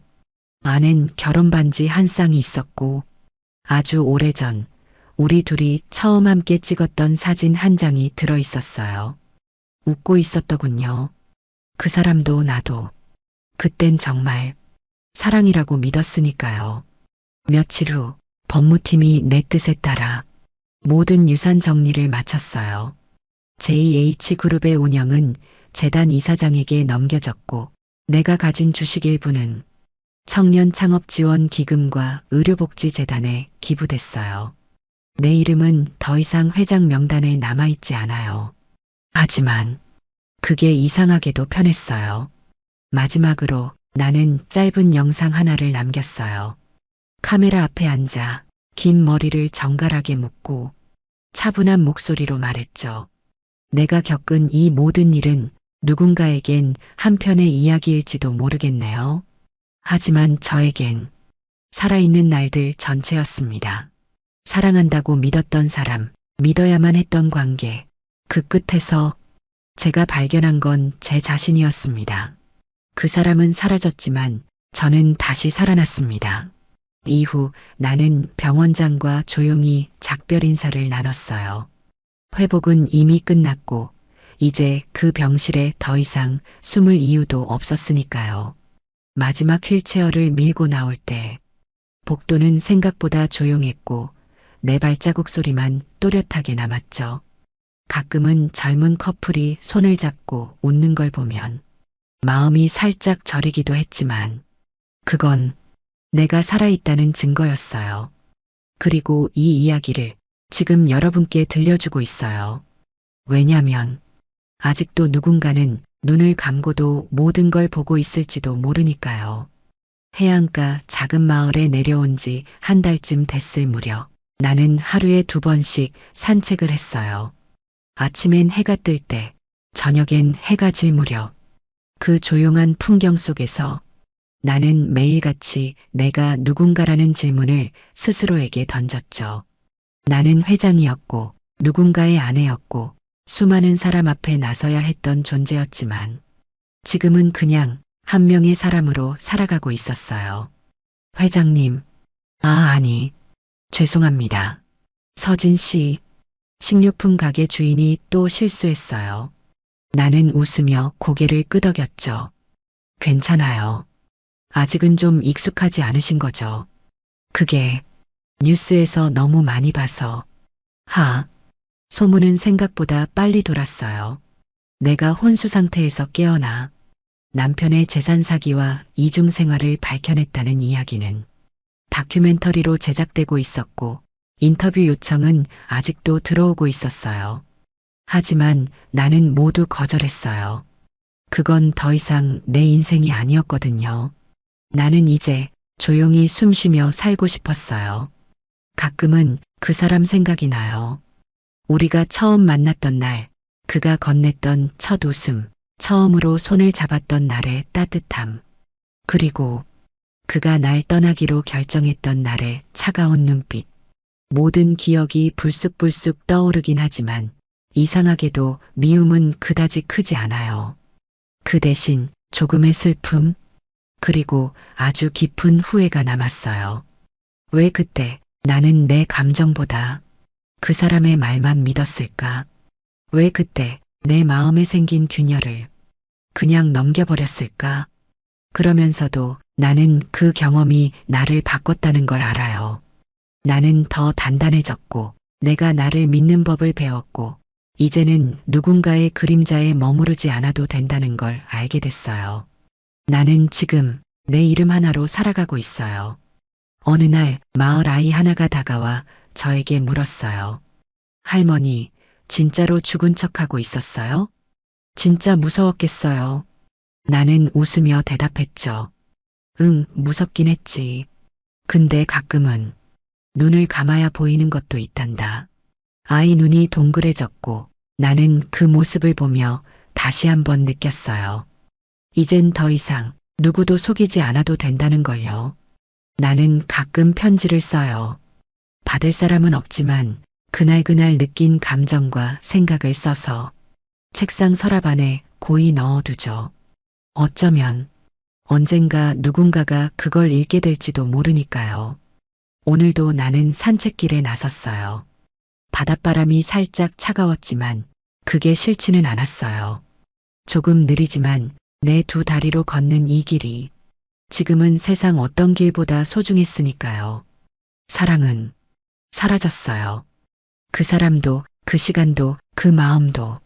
안엔 결혼 반지 한 쌍이 있었고 아주 오래전 우리 둘이 처음 함께 찍었던 사진 한 장이 들어 있었어요. 웃고 있었더군요. 그 사람도 나도 그땐 정말 사랑이라고 믿었으니까요. 며칠 후 법무팀이 내 뜻에 따라 모든 유산 정리를 마쳤어요. JH그룹의 운영은 재단 이사장에게 넘겨졌고 내가 가진 주식 일부는 청년 창업 지원 기금과 의료복지재단에 기부됐어요. 내 이름은 더 이상 회장 명단에 남아있지 않아요. 하지만 그게 이상하게도 편했어요. 마지막으로 나는 짧은 영상 하나를 남겼어요. 카메라 앞에 앉아 긴 머리를 정갈하게 묶고 차분한 목소리로 말했죠. 내가 겪은 이 모든 일은 누군가에겐 한편의 이야기일지도 모르겠네요. 하지만 저에겐 살아있는 날들 전체였습니다. 사랑한다고 믿었던 사람, 믿어야만 했던 관계, 그 끝에서 제가 발견한 건 제 자신이었습니다. 그 사람은 사라졌지만 저는 다시 살아났습니다. 이후 나는 병원장과 조용히 작별 인사를 나눴어요. 회복은 이미 끝났고 이제 그 병실에 더 이상 숨을 이유도 없었으니까요. 마지막 휠체어를 밀고 나올 때 복도는 생각보다 조용했고 내 발자국 소리만 또렷하게 남았죠. 가끔은 젊은 커플이 손을 잡고 웃는 걸 보면 마음이 살짝 저리기도 했지만 그건 내가 살아있다는 증거였어요. 그리고 이 이야기를 지금 여러분께 들려주고 있어요. 왜냐면 아직도 누군가는 눈을 감고도 모든 걸 보고 있을지도 모르니까요. 해안가 작은 마을에 내려온 지 한 달쯤 됐을 무렵 나는 하루에 2번씩 산책을 했어요. 아침엔 해가 뜰 때, 저녁엔 해가 질 무렵. 그 조용한 풍경 속에서 나는 매일같이 내가 누군가라는 질문을 스스로에게 던졌죠. 나는 회장이었고 누군가의 아내였고 수많은 사람 앞에 나서야 했던 존재였지만 지금은 그냥 한 명의 사람으로 살아가고 있었어요. 회장님, 아니, 죄송합니다. 서진 씨, 식료품 가게 주인이 또 실수했어요. 나는 웃으며 고개를 끄덕였죠. 괜찮아요. 아직은 좀 익숙하지 않으신 거죠. 그게 뉴스에서 너무 많이 봐서. 소문은 생각보다 빨리 돌았어요. 내가 혼수 상태에서 깨어나 남편의 재산 사기와 이중 생활을 밝혀냈다는 이야기는 다큐멘터리로 제작되고 있었고 인터뷰 요청은 아직도 들어오고 있었어요. 하지만 나는 모두 거절했어요. 그건 더 이상 내 인생이 아니었거든요. 나는 이제 조용히 숨 쉬며 살고 싶었어요. 가끔은 그 사람 생각이 나요. 우리가 처음 만났던 날, 그가 건넸던 첫 웃음, 처음으로 손을 잡았던 날의 따뜻함, 그리고 그가 날 떠나기로 결정했던 날의 차가운 눈빛. 모든 기억이 불쑥불쑥 떠오르긴 하지만 이상하게도 미움은 그다지 크지 않아요. 그 대신 조금의 슬픔, 그리고 아주 깊은 후회가 남았어요. 왜 그때 나는 내 감정보다 그 사람의 말만 믿었을까? 왜 그때 내 마음에 생긴 균열을 그냥 넘겨버렸을까? 그러면서도 나는 그 경험이 나를 바꿨다는 걸 알아요. 나는 더 단단해졌고, 내가 나를 믿는 법을 배웠고, 이제는 누군가의 그림자에 머무르지 않아도 된다는 걸 알게 됐어요. 나는 지금 내 이름 하나로 살아가고 있어요. 어느 날 마을 아이 하나가 다가와 저에게 물었어요. 할머니, 진짜로 죽은 척하고 있었어요? 진짜 무서웠겠어요. 나는 웃으며 대답했죠. 응, 무섭긴 했지. 근데 가끔은 눈을 감아야 보이는 것도 있단다. 아이 눈이 동그래졌고 나는 그 모습을 보며 다시 한번 느꼈어요. 이젠 더 이상 누구도 속이지 않아도 된다는 걸요. 나는 가끔 편지를 써요. 받을 사람은 없지만 그날 느낀 감정과 생각을 써서 책상 서랍 안에 고이 넣어두죠. 어쩌면 언젠가 누군가가 그걸 읽게 될지도 모르니까요. 오늘도 나는 산책길에 나섰어요. 바닷바람이 살짝 차가웠지만 그게 싫지는 않았어요. 조금 느리지만 내 두 다리로 걷는 이 길이 지금은 세상 어떤 길보다 소중했으니까요. 사랑은 사라졌어요. 그 사람도, 그 시간도, 그 마음도.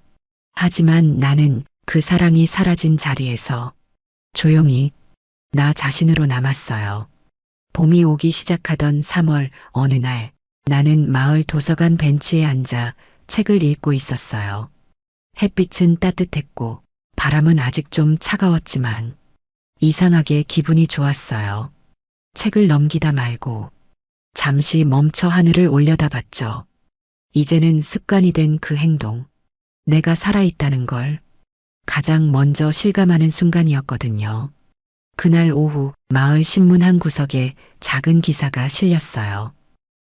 하지만 나는 그 사랑이 사라진 자리에서 조용히 나 자신으로 남았어요. 봄이 오기 시작하던 3월 어느 날 나는 마을 도서관 벤치에 앉아 책을 읽고 있었어요. 햇빛은 따뜻했고 바람은 아직 좀 차가웠지만 이상하게 기분이 좋았어요. 책을 넘기다 말고 잠시 멈춰 하늘을 올려다봤죠. 이제는 습관이 된 그 행동. 내가 살아있다는 걸 가장 먼저 실감하는 순간이었거든요. 그날 오후 마을 신문 한 구석에 작은 기사가 실렸어요.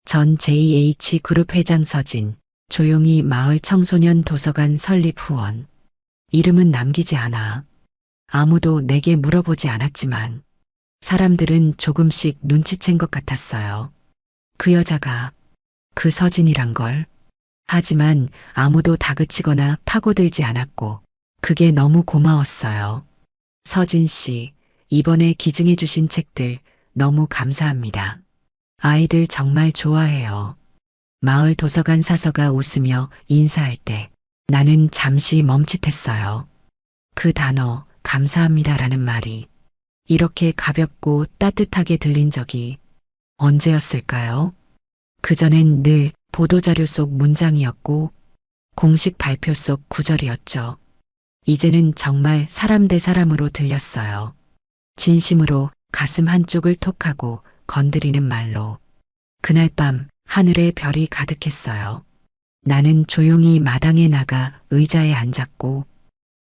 전 JH그룹 회장 서진, 조용히 마을 청소년 도서관 설립 후원. 이름은 남기지 않아. 아무도 내게 물어보지 않았지만 사람들은 조금씩 눈치챈 것 같았어요. 그 여자가 그 서진이란 걸. 하지만 아무도 다그치거나 파고들지 않았고 그게 너무 고마웠어요. 서진 씨, 이번에 기증해 주신 책들 너무 감사합니다. 아이들 정말 좋아해요. 마을 도서관 사서가 웃으며 인사할 때 나는 잠시 멈칫했어요. 그 단어 감사합니다라는 말이 이렇게 가볍고 따뜻하게 들린 적이 언제였을까요? 그전엔 늘 보도자료 속 문장이었고 공식 발표 속 구절이었죠. 이제는 정말 사람 대 사람으로 들렸어요. 진심으로 가슴 한쪽을 톡하고 건드리는 말로. 그날 밤 하늘에 별이 가득했어요. 나는 조용히 마당에 나가 의자에 앉았고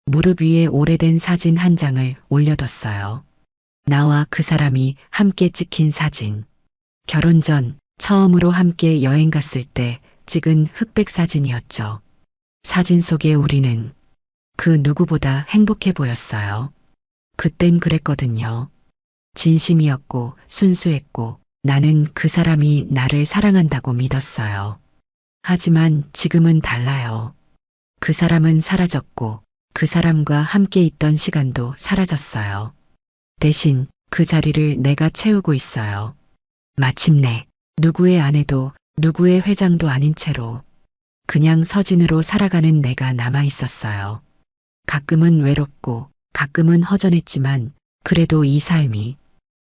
무릎 위에 오래된 사진 한 장을 올려뒀어요. 나와 그 사람이 함께 찍힌 사진. 결혼 전 처음으로 함께 여행 갔을 때 찍은 흑백 사진이었죠. 사진 속의 우리는 그 누구보다 행복해 보였어요. 그땐 그랬거든요. 진심이었고 순수했고 나는 그 사람이 나를 사랑한다고 믿었어요. 하지만 지금은 달라요. 그 사람은 사라졌고 그 사람과 함께 있던 시간도 사라졌어요. 대신 그 자리를 내가 채우고 있어요. 마침내 누구의 아내도 누구의 회장도 아닌 채로 그냥 서진으로 살아가는 내가 남아 있었어요. 가끔은 외롭고 가끔은 허전했지만 그래도 이 삶이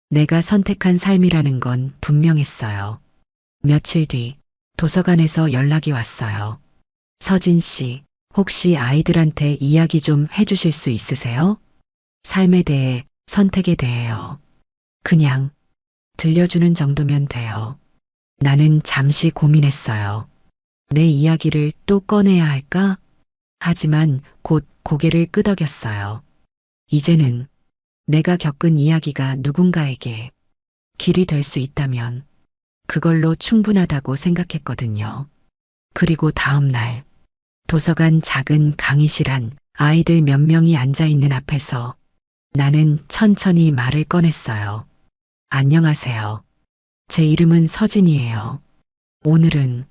내가 선택한 삶이라는 건 분명했어요. 며칠 뒤 도서관에서 연락이 왔어요. 서진 씨, 혹시 아이들한테 이야기 좀 해주실 수 있으세요? 삶에 대해, 선택에 대해요. 그냥 들려주는 정도면 돼요. 나는 잠시 고민했어요. 내 이야기를 또 꺼내야 할까? 하지만 곧 고개를 끄덕였어요. 이제는 내가 겪은 이야기가 누군가에게 길이 될 수 있다면 그걸로 충분하다고 생각했거든요. 그리고 다음 날 도서관 작은 강의실 안 아이들 몇 명이 앉아 있는 앞에서 나는 천천히 말을 꺼냈어요. 안녕하세요. 제 이름은 서진이에요. 오늘은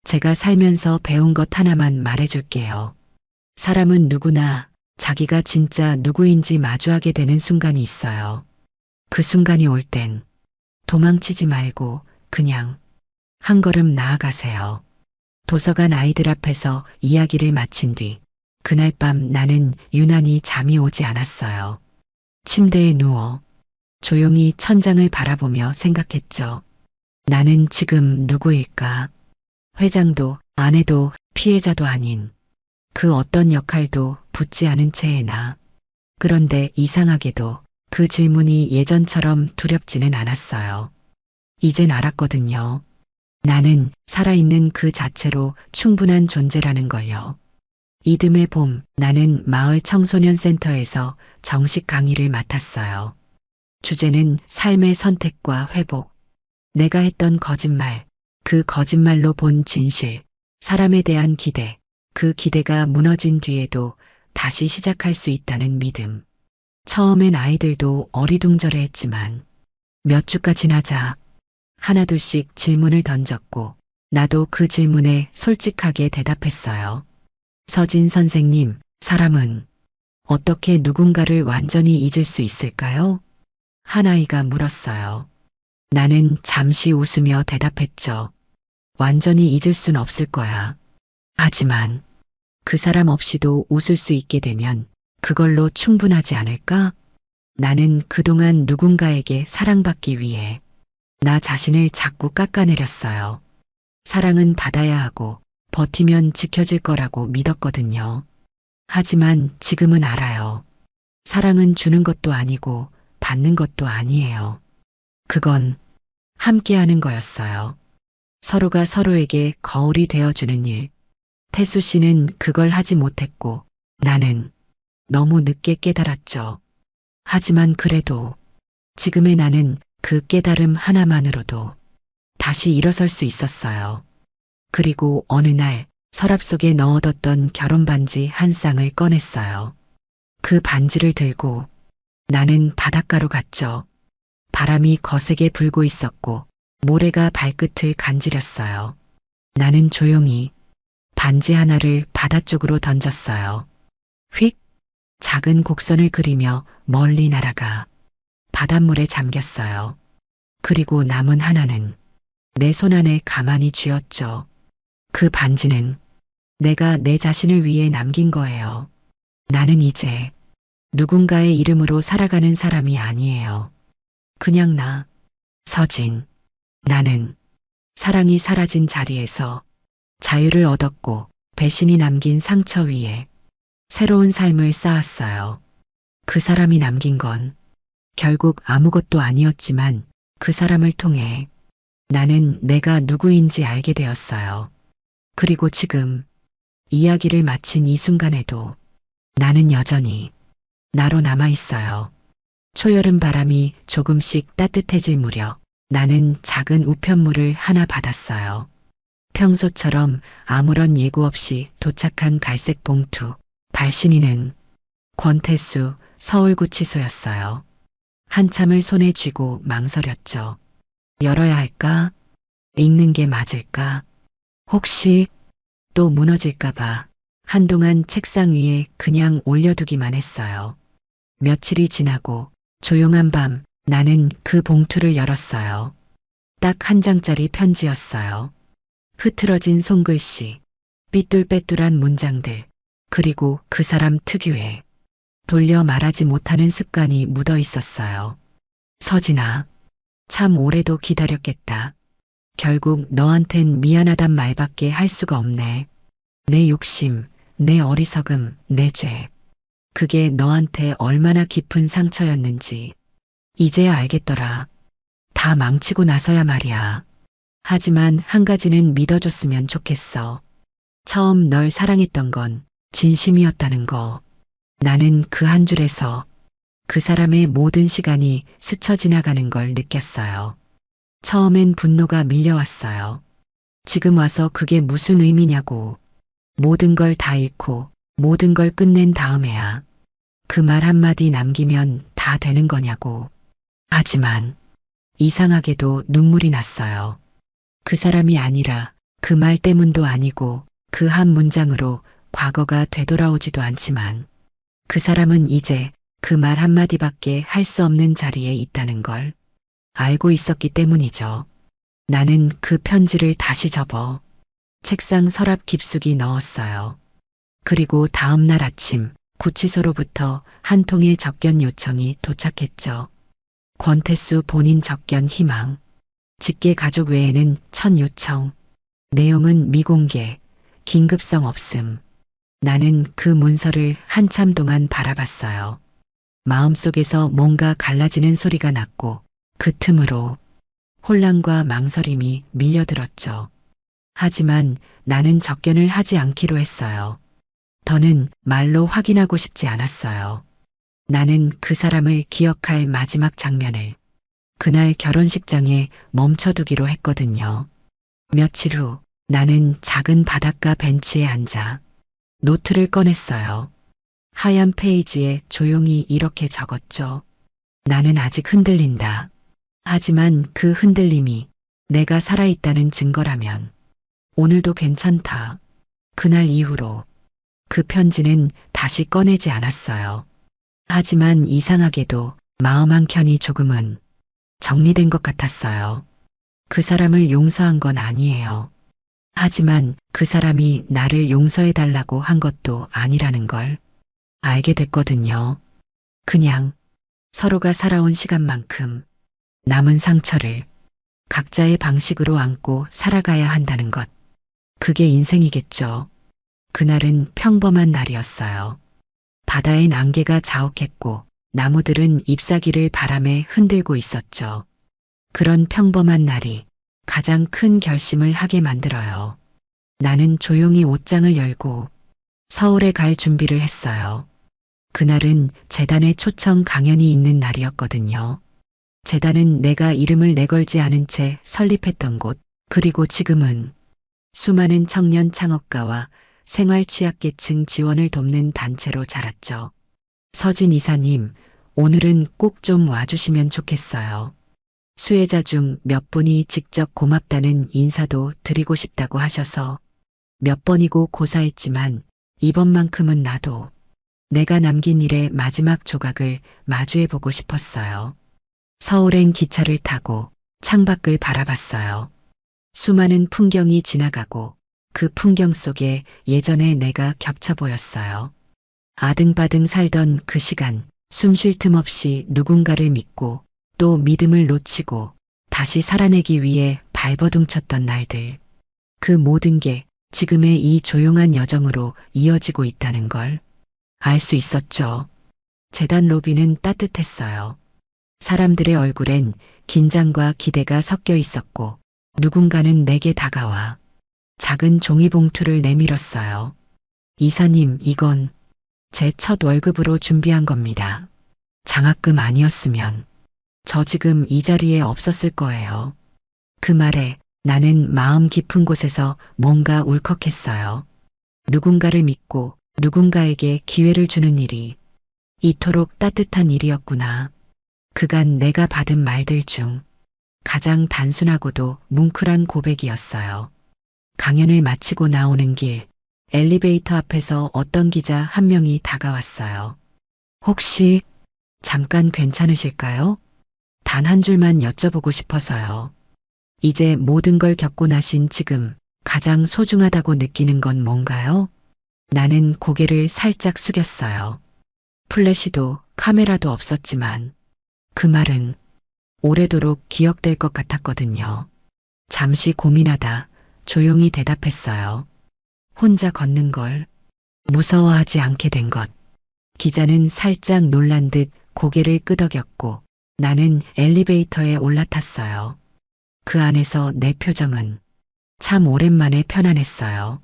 제가 살면서 배운 것 하나만 말해줄게요. 사람은 누구나 자기가 진짜 누구인지 마주하게 되는 순간이 있어요. 그 순간이 올 땐 도망치지 말고 그냥 한 걸음 나아가세요. 도서관 아이들 앞에서 이야기를 마친 뒤 그날 밤 나는 유난히 잠이 오지 않았어요. 침대에 누워 조용히 천장을 바라보며 생각했죠. 나는 지금 누구일까? 회장도 아내도 피해자도 아닌 그 어떤 역할도 붙지 않은 채의 나. 그런데 이상하게도 그 질문이 예전처럼 두렵지는 않았어요. 이젠 알았거든요. 나는 살아있는 그 자체로 충분한 존재라는 걸요. 이듬해 봄 나는 마을 청소년 센터에서 정식 강의를 맡았어요. 주제는 삶의 선택과 회복. 내가 했던 거짓말, 그 거짓말로 본 진실, 사람에 대한 기대, 그 기대가 무너진 뒤에도 다시 시작할 수 있다는 믿음. 처음엔 아이들도 어리둥절해 했지만 몇 주가 지나자 하나둘씩 질문을 던졌고 나도 그 질문에 솔직하게 대답했어요. 서진 선생님, 사람은 어떻게 누군가를 완전히 잊을 수 있을까요? 한 아이가 물었어요. 나는 잠시 웃으며 대답했죠. 완전히 잊을 순 없을 거야. 하지만 그 사람 없이도 웃을 수 있게 되면 그걸로 충분하지 않을까? 나는 그동안 누군가에게 사랑받기 위해 나 자신을 자꾸 깎아내렸어요. 사랑은 받아야 하고 버티면 지켜질 거라고 믿었거든요. 하지만 지금은 알아요. 사랑은 주는 것도 아니고 받는 것도 아니에요. 그건 함께하는 거였어요. 서로가 서로에게 거울이 되어주는 일. 태수 씨는 그걸 하지 못했고 나는 너무 늦게 깨달았죠. 하지만 그래도 지금의 나는 그 깨달음 하나만으로도 다시 일어설 수 있었어요. 그리고 어느 날 서랍 속에 넣어뒀던 결혼반지 한 쌍을 꺼냈어요. 그 반지를 들고 나는 바닷가로 갔죠. 바람이 거세게 불고 있었고 모래가 발끝을 간지렸어요. 나는 조용히 반지 하나를 바다 쪽으로 던졌어요. 휙! 작은 곡선을 그리며 멀리 날아가 바닷물에 잠겼어요. 그리고 남은 하나는 내 손 안에 가만히 쥐었죠. 그 반지는 내가 내 자신을 위해 남긴 거예요. 나는 이제 누군가의 이름으로 살아가는 사람이 아니에요. 그냥 나, 서진. 나는 사랑이 사라진 자리에서 자유를 얻었고 배신이 남긴 상처 위에 새로운 삶을 쌓았어요. 그 사람이 남긴 건 결국 아무것도 아니었지만 그 사람을 통해 나는 내가 누구인지 알게 되었어요. 그리고 지금 이야기를 마친 이 순간에도 나는 여전히 나로 남아 있어요. 초여름 바람이 조금씩 따뜻해질 무렵 나는 작은 우편물을 하나 받았어요. 평소처럼 아무런 예고 없이 도착한 갈색 봉투. 발신인은 권태수 서울구치소였어요. 한참을 손에 쥐고 망설였죠. 열어야 할까? 읽는 게 맞을까? 혹시 또 무너질까봐 한동안 책상 위에 그냥 올려두기만 했어요. 며칠이 지나고 조용한 밤 나는 그 봉투를 열었어요. 딱 한 장짜리 편지였어요. 흐트러진 손글씨, 삐뚤빼뚤한 문장들, 그리고 그 사람 특유의 돌려 말하지 못하는 습관이 묻어 있었어요. 서진아, 참 오래도 기다렸겠다. 결국 너한텐 미안하단 말밖에 할 수가 없네. 내 욕심, 내 어리석음, 내 죄. 그게 너한테 얼마나 깊은 상처였는지 이제야 알겠더라. 다 망치고 나서야 말이야. 하지만 한 가지는 믿어줬으면 좋겠어. 처음 널 사랑했던 건 진심이었다는 거. 나는 그 한 줄에서 그 사람의 모든 시간이 스쳐 지나가는 걸 느꼈어요. 처음엔 분노가 밀려왔어요. 지금 와서 그게 무슨 의미냐고. 모든 걸 다 잃고 모든 걸 끝낸 다음에야 그 말 한마디 남기면 다 되는 거냐고. 하지만 이상하게도 눈물이 났어요. 그 사람이 아니라 그 말 때문도 아니고 그 한 문장으로 과거가 되돌아오지도 않지만 그 사람은 이제 그 말 한마디밖에 할 수 없는 자리에 있다는 걸 알고 있었기 때문이죠. 나는 그 편지를 다시 접어 책상 서랍 깊숙이 넣었어요. 그리고 다음 날 아침 구치소로부터 한 통의 접견 요청이 도착했죠. 권태수 본인 접견 희망. 직계 가족 외에는 첫 요청. 내용은 미공개. 긴급성 없음. 나는 그 문서를 한참 동안 바라봤어요. 마음속에서 뭔가 갈라지는 소리가 났고 그 틈으로 혼란과 망설임이 밀려들었죠. 하지만 나는 접견을 하지 않기로 했어요. 더는 말로 확인하고 싶지 않았어요. 나는 그 사람을 기억할 마지막 장면을 그날 결혼식장에 멈춰두기로 했거든요. 며칠 후 나는 작은 바닷가 벤치에 앉아 노트를 꺼냈어요. 하얀 페이지에 조용히 이렇게 적었죠. 나는 아직 흔들린다. 하지만 그 흔들림이 내가 살아있다는 증거라면 오늘도 괜찮다. 그날 이후로 그 편지는 다시 꺼내지 않았어요. 하지만 이상하게도 마음 한켠이 조금은 정리된 것 같았어요. 그 사람을 용서한 건 아니에요. 하지만 그 사람이 나를 용서해달라고 한 것도 아니라는 걸 알게 됐거든요. 그냥 서로가 살아온 시간만큼 남은 상처를 각자의 방식으로 안고 살아가야 한다는 것. 그게 인생이겠죠. 그날은 평범한 날이었어요. 바다엔 안개가 자욱했고 나무들은 잎사귀를 바람에 흔들고 있었죠. 그런 평범한 날이 가장 큰 결심을 하게 만들어요. 나는 조용히 옷장을 열고 서울에 갈 준비를 했어요. 그날은 재단의 초청 강연이 있는 날이었거든요. 재단은 내가 이름을 내걸지 않은 채 설립했던 곳, 그리고 지금은 수많은 청년 창업가와 생활 취약계층 지원을 돕는 단체로 자랐죠. 서진 이사님, 오늘은 꼭 좀 와주시면 좋겠어요. 수혜자 중 몇 분이 직접 고맙다는 인사도 드리고 싶다고 하셔서 몇 번이고 고사했지만 이번만큼은 나도 내가 남긴 일의 마지막 조각을 마주해보고 싶었어요. 서울행 기차를 타고 창밖을 바라봤어요. 수많은 풍경이 지나가고 그 풍경 속에 예전에 내가 겹쳐 보였어요. 아등바등 살던 그 시간, 숨 쉴 틈 없이 누군가를 믿고 또 믿음을 놓치고 다시 살아내기 위해 발버둥쳤던 날들. 그 모든 게 지금의 이 조용한 여정으로 이어지고 있다는 걸 알 수 있었죠. 재단 로비는 따뜻했어요. 사람들의 얼굴엔 긴장과 기대가 섞여 있었고 누군가는 내게 다가와 작은 종이봉투를 내밀었어요. 이사님, 이건 제 첫 월급으로 준비한 겁니다. 장학금 아니었으면 저 지금 이 자리에 없었을 거예요. 그 말에 나는 마음 깊은 곳에서 뭔가 울컥했어요. 누군가를 믿고 누군가에게 기회를 주는 일이 이토록 따뜻한 일이었구나. 그간 내가 받은 말들 중 가장 단순하고도 뭉클한 고백이었어요. 강연을 마치고 나오는 길, 엘리베이터 앞에서 어떤 기자 한 명이 다가왔어요. 혹시 잠깐 괜찮으실까요? 단 한 줄만 여쭤보고 싶어서요. 이제 모든 걸 겪고 나신 지금 가장 소중하다고 느끼는 건 뭔가요? 나는 고개를 살짝 숙였어요. 플래시도 카메라도 없었지만 그 말은 오래도록 기억될 것 같았거든요. 잠시 고민하다 조용히 대답했어요. 혼자 걷는 걸 무서워하지 않게 된 것. 기자는 살짝 놀란 듯 고개를 끄덕였고 나는 엘리베이터에 올라탔어요. 그 안에서 내 표정은 참 오랜만에 편안했어요.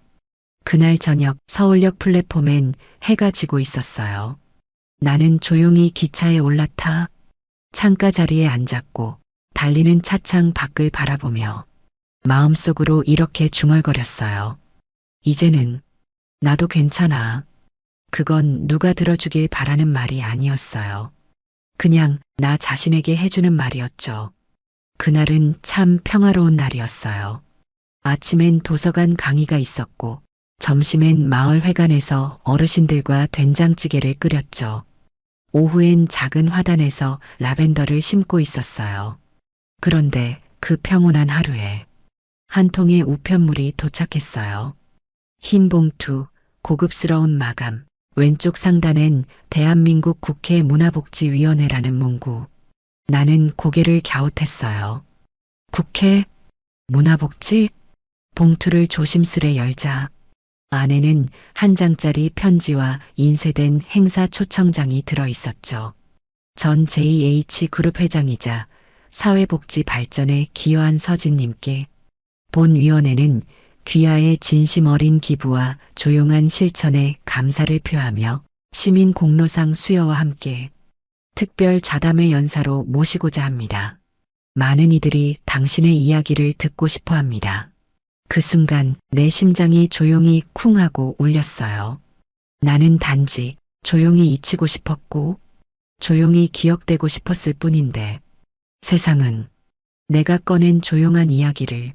그날 저녁 서울역 플랫폼엔 해가 지고 있었어요. 나는 조용히 기차에 올라타 창가 자리에 앉았고 달리는 차창 밖을 바라보며 마음속으로 이렇게 중얼거렸어요. 이제는 나도 괜찮아. 그건 누가 들어주길 바라는 말이 아니었어요. 그냥 나 자신에게 해주는 말이었죠. 그날은 참 평화로운 날이었어요. 아침엔 도서관 강의가 있었고 점심엔 마을 회관에서 어르신들과 된장찌개를 끓였죠. 오후엔 작은 화단에서 라벤더를 심고 있었어요. 그런데 그 평온한 하루에 한 통의 우편물이 도착했어요. 흰 봉투, 고급스러운 마감, 왼쪽 상단엔 대한민국 국회 문화복지위원회라는 문구. 나는 고개를 갸웃했어요. 국회? 문화복지? 봉투를 조심스레 열자 안에는 한 장짜리 편지와 인쇄된 행사 초청장이 들어 있었죠. 전 JH그룹 회장이자 사회복지 발전에 기여한 서진님께 본위원회는 귀하의 진심 어린 기부와 조용한 실천에 감사를 표하며 시민 공로상 수여와 함께 특별 좌담회 연사로 모시고자 합니다. 많은 이들이 당신의 이야기를 듣고 싶어 합니다. 그 순간 내 심장이 조용히 쿵 하고 울렸어요. 나는 단지 조용히 잊히고 싶었고 조용히 기억되고 싶었을 뿐인데 세상은 내가 꺼낸 조용한 이야기를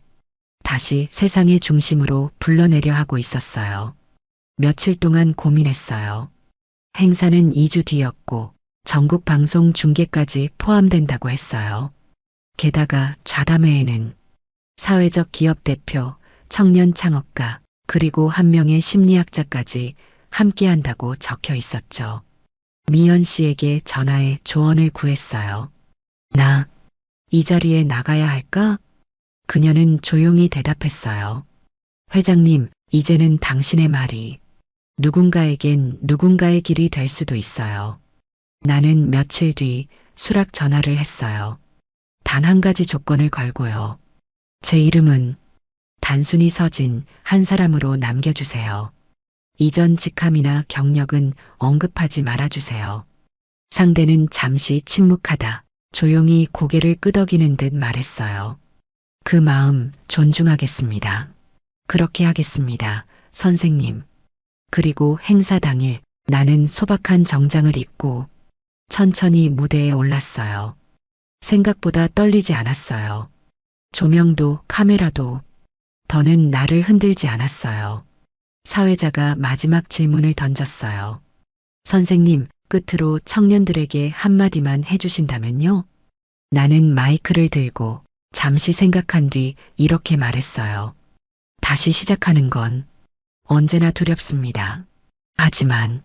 다시 세상의 중심으로 불러내려 하고 있었어요. 며칠 동안 고민했어요. 행사는 2주 뒤였고 전국 방송 중계까지 포함된다고 했어요. 게다가 좌담회에는 사회적 기업 대표, 청년 창업가, 그리고 한 명의 심리학자까지 함께한다고 적혀 있었죠. 미연 씨에게 전화해 조언을 구했어요. 나 이 자리에 나가야 할까? 그녀는 조용히 대답했어요. 회장님, 이제는 당신의 말이 누군가에겐 누군가의 길이 될 수도 있어요. 나는 며칠 뒤 수락 전화를 했어요. 단 한 가지 조건을 걸고요. 제 이름은 단순히 서진 한 사람으로 남겨주세요. 이전 직함이나 경력은 언급하지 말아주세요. 상대는 잠시 침묵하다 조용히 고개를 끄덕이는 듯 말했어요. 그 마음 존중하겠습니다. 그렇게 하겠습니다, 선생님. 그리고 행사 당일 나는 소박한 정장을 입고 천천히 무대에 올랐어요. 생각보다 떨리지 않았어요. 조명도 카메라도 더는 나를 흔들지 않았어요. 사회자가 마지막 질문을 던졌어요. 선생님, 끝으로 청년들에게 한마디만 해주신다면요? 나는 마이크를 들고 잠시 생각한 뒤 이렇게 말했어요. 다시 시작하는 건 언제나 두렵습니다. 하지만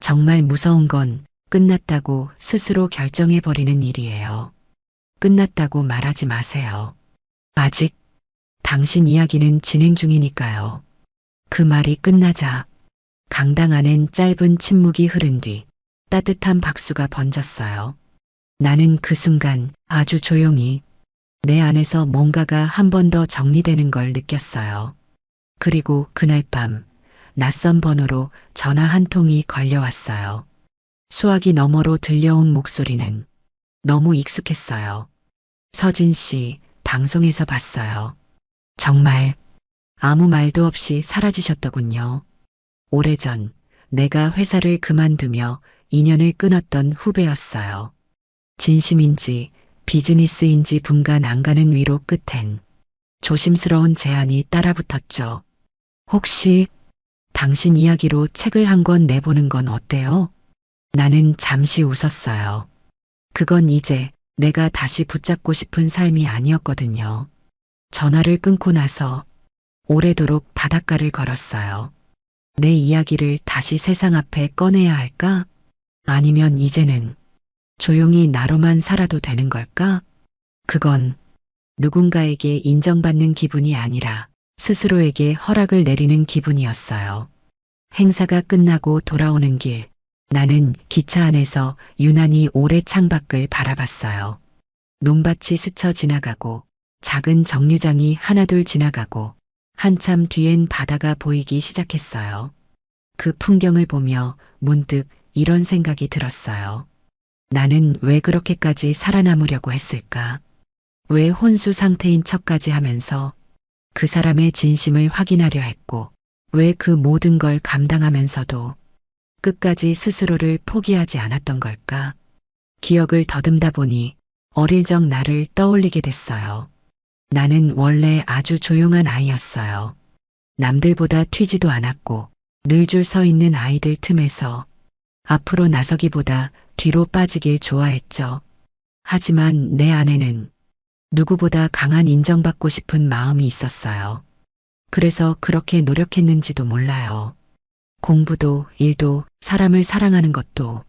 정말 무서운 건 끝났다고 스스로 결정해버리는 일이에요. 끝났다고 말하지 마세요. 아직 당신 이야기는 진행 중이니까요. 그 말이 끝나자 강당 안엔 짧은 침묵이 흐른 뒤 따뜻한 박수가 번졌어요. 나는 그 순간 아주 조용히 내 안에서 뭔가가 한 번 더 정리되는 걸 느꼈어요. 그리고 그날 밤 낯선 번호로 전화 한 통이 걸려왔어요. 수화기 너머로 들려온 목소리는 너무 익숙했어요. 서진 씨, 방송에서 봤어요. 정말 아무 말도 없이 사라지셨더군요. 오래전 내가 회사를 그만두며 인연을 끊었던 후배였어요. 진심인지 비즈니스인지 분간 안 가는 위로 끝엔 조심스러운 제안이 따라붙었죠. 혹시 당신 이야기로 책을 한 권 내보는 건 어때요? 나는 잠시 웃었어요. 그건 이제 내가 다시 붙잡고 싶은 삶이 아니었거든요. 전화를 끊고 나서 오래도록 바닷가를 걸었어요. 내 이야기를 다시 세상 앞에 꺼내야 할까? 아니면 이제는 조용히 나로만 살아도 되는 걸까? 그건 누군가에게 인정받는 기분이 아니라 스스로에게 허락을 내리는 기분이었어요. 행사가 끝나고 돌아오는 길, 나는 기차 안에서 유난히 오래 창밖을 바라봤어요. 논밭이 스쳐 지나가고 작은 정류장이 하나둘 지나가고 한참 뒤엔 바다가 보이기 시작했어요. 그 풍경을 보며 문득 이런 생각이 들었어요. 나는 왜 그렇게까지 살아남으려고 했을까? 왜 혼수 상태인 척까지 하면서 그 사람의 진심을 확인하려 했고, 왜 그 모든 걸 감당하면서도 끝까지 스스로를 포기하지 않았던 걸까? 기억을 더듬다 보니 어릴 적 나를 떠올리게 됐어요. 나는 원래 아주 조용한 아이였어요. 남들보다 튀지도 않았고 늘 줄 서 있는 아이들 틈에서 앞으로 나서기보다 뒤로 빠지길 좋아했죠. 하지만 내 안에는 누구보다 강한 인정받고 싶은 마음이 있었어요. 그래서 그렇게 노력했는지도 몰라요. 공부도 일도 사람을 사랑하는 것도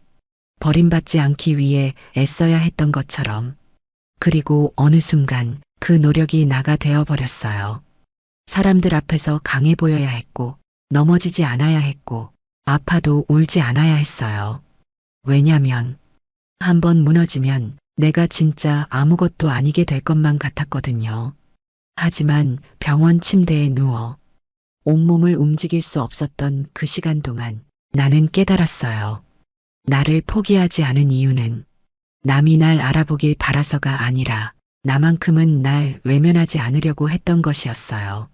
버림받지 않기 위해 애써야 했던 것처럼. 그리고 어느 순간 그 노력이 나가 되어 버렸어요. 사람들 앞에서 강해 보여야 했고, 넘어지지 않아야 했고, 아파도 울지 않아야 했어요. 왜냐면 한번 무너지면 내가 진짜 아무것도 아니게 될 것만 같았거든요. 하지만 병원 침대에 누워 온몸을 움직일 수 없었던 그 시간 동안 나는 깨달았어요. 나를 포기하지 않은 이유는 남이 날 알아보길 바라서가 아니라 나만큼은 날 외면하지 않으려고 했던 것이었어요.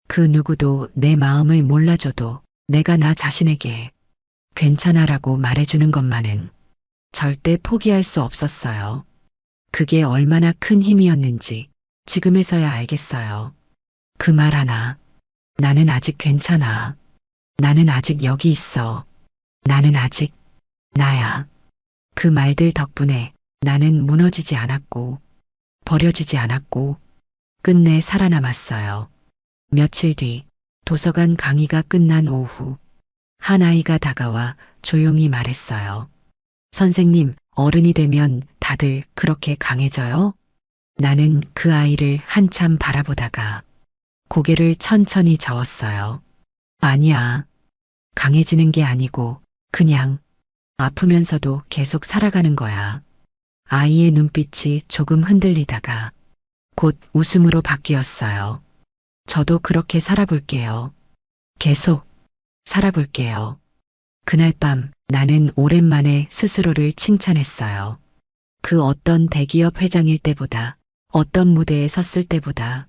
그 누구도 내 마음을 몰라줘도 내가 나 자신에게 괜찮아라고 말해주는 것만은 절대 포기할 수 없었어요. 그게 얼마나 큰 힘이었는지 지금에서야 알겠어요. 그 말 하나. 나는 아직 괜찮아. 나는 아직 여기 있어. 나는 아직 나야. 그 말들 덕분에 나는 무너지지 않았고, 버려지지 않았고, 끝내 살아남았어요. 며칠 뒤 도서관 강의가 끝난 오후, 한 아이가 다가와 조용히 말했어요. 선생님, 어른이 되면 다들 그렇게 강해져요? 나는 그 아이를 한참 바라보다가 고개를 천천히 저었어요. 아니야. 강해지는 게 아니고 그냥 아프면서도 계속 살아가는 거야. 아이의 눈빛이 조금 흔들리다가 곧 웃음으로 바뀌었어요. 저도 그렇게 살아볼게요. 계속 살아볼게요. 그날 밤 나는 오랜만에 스스로를 칭찬했어요. 그 어떤 대기업 회장일 때보다, 어떤 무대에 섰을 때보다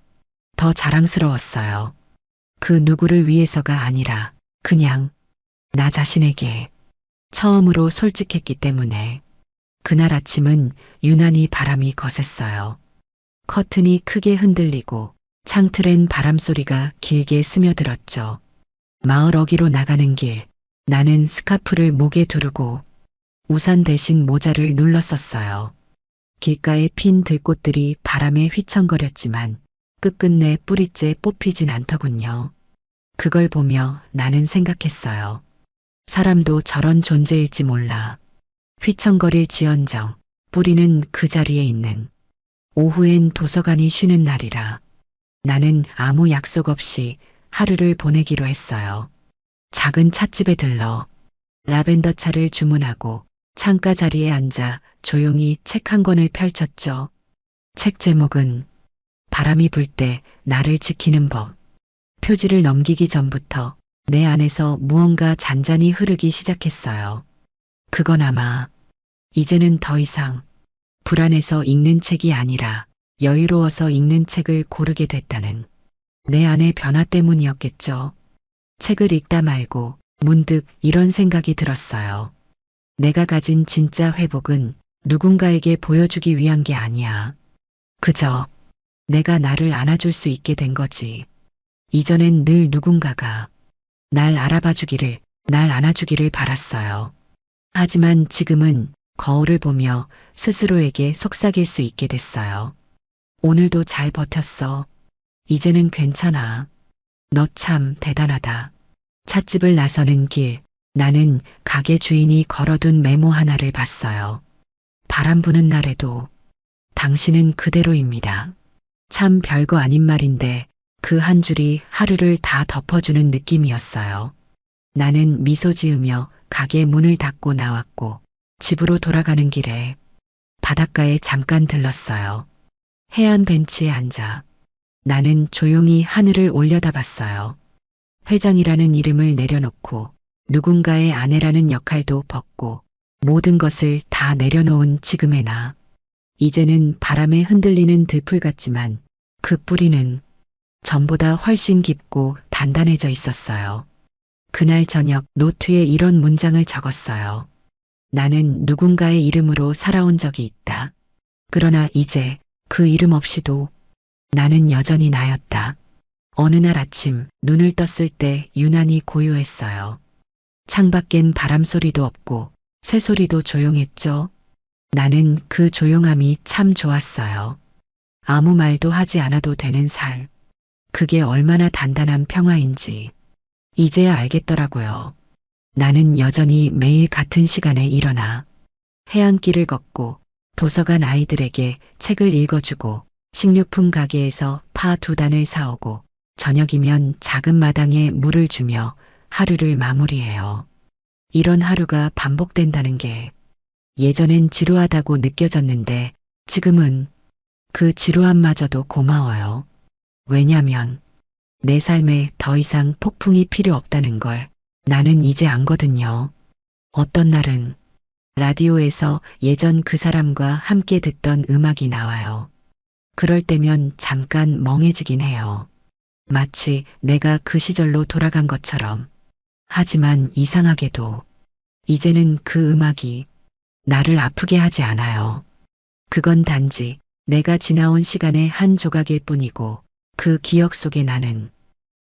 더 자랑스러웠어요. 그 누구를 위해서가 아니라 그냥 나 자신에게 처음으로 솔직했기 때문에. 그날 아침은 유난히 바람이 거셌어요. 커튼이 크게 흔들리고 창틀엔 바람소리가 길게 스며들었죠. 마을 어귀로 나가는 길, 나는 스카프를 목에 두르고 우산 대신 모자를 눌렀었어요. 길가에 핀 들꽃들이 바람에 휘청거렸지만 끝끝내 뿌리째 뽑히진 않더군요. 그걸 보며 나는 생각했어요. 사람도 저런 존재일지 몰라. 휘청거릴 지언정 뿌리는 그 자리에 있는. 오후엔 도서관이 쉬는 날이라 나는 아무 약속 없이 하루를 보내기로 했어요. 작은 찻집에 들러 라벤더 차를 주문하고 창가 자리에 앉아 조용히 책 한 권을 펼쳤죠. 책 제목은 바람이 불 때 나를 지키는 법. 표지를 넘기기 전부터 내 안에서 무언가 잔잔히 흐르기 시작했어요. 그건 아마 이제는 더 이상 불안해서 읽는 책이 아니라 여유로워서 읽는 책을 고르게 됐다는 내 안의 변화 때문이었겠죠. 책을 읽다 말고 문득 이런 생각이 들었어요. 내가 가진 진짜 회복은 누군가에게 보여주기 위한 게 아니야. 그저 내가 나를 안아줄 수 있게 된 거지. 이전엔 늘 누군가가 날 알아봐 주기를, 날 안아주기를 바랐어요. 하지만 지금은 거울을 보며 스스로에게 속삭일 수 있게 됐어요. 오늘도 잘 버텼어. 이제는 괜찮아. 너 참 대단하다. 찻집을 나서는 길, 나는 가게 주인이 걸어둔 메모 하나를 봤어요. 바람 부는 날에도 당신은 그대로입니다. 참 별거 아닌 말인데 그 한 줄이 하루를 다 덮어주는 느낌이었어요. 나는 미소 지으며 가게 문을 닫고 나왔고 집으로 돌아가는 길에 바닷가에 잠깐 들렀어요. 해안 벤치에 앉아 나는 조용히 하늘을 올려다봤어요. 회장이라는 이름을 내려놓고 누군가의 아내라는 역할도 벗고 모든 것을 다 내려놓은 지금의 나. 이제는 바람에 흔들리는 들풀 같지만 그 뿌리는 전보다 훨씬 깊고 단단해져 있었어요. 그날 저녁 노트에 이런 문장을 적었어요. 나는 누군가의 이름으로 살아온 적이 있다. 그러나 이제 그 이름 없이도 나는 여전히 나였다. 어느 날 아침 눈을 떴을 때 유난히 고요했어요. 창밖엔 바람 소리도 없고 새소리도 조용했죠. 나는 그 조용함이 참 좋았어요. 아무 말도 하지 않아도 되는 삶. 그게 얼마나 단단한 평화인지 이제야 알겠더라고요. 나는 여전히 매일 같은 시간에 일어나 해안길을 걷고 도서관 아이들에게 책을 읽어주고 식료품 가게에서 파 2단을 사오고 저녁이면 작은 마당에 물을 주며 하루를 마무리해요. 이런 하루가 반복된다는 게 예전엔 지루하다고 느껴졌는데 지금은 그 지루함마저도 고마워요. 왜냐면 내 삶에 더 이상 폭풍이 필요 없다는 걸 나는 이제 안거든요. 어떤 날은 라디오에서 예전 그 사람과 함께 듣던 음악이 나와요. 그럴 때면 잠깐 멍해지긴 해요. 마치 내가 그 시절로 돌아간 것처럼. 하지만 이상하게도 이제는 그 음악이 나를 아프게 하지 않아요. 그건 단지 내가 지나온 시간의 한 조각일 뿐이고 그 기억 속에 나는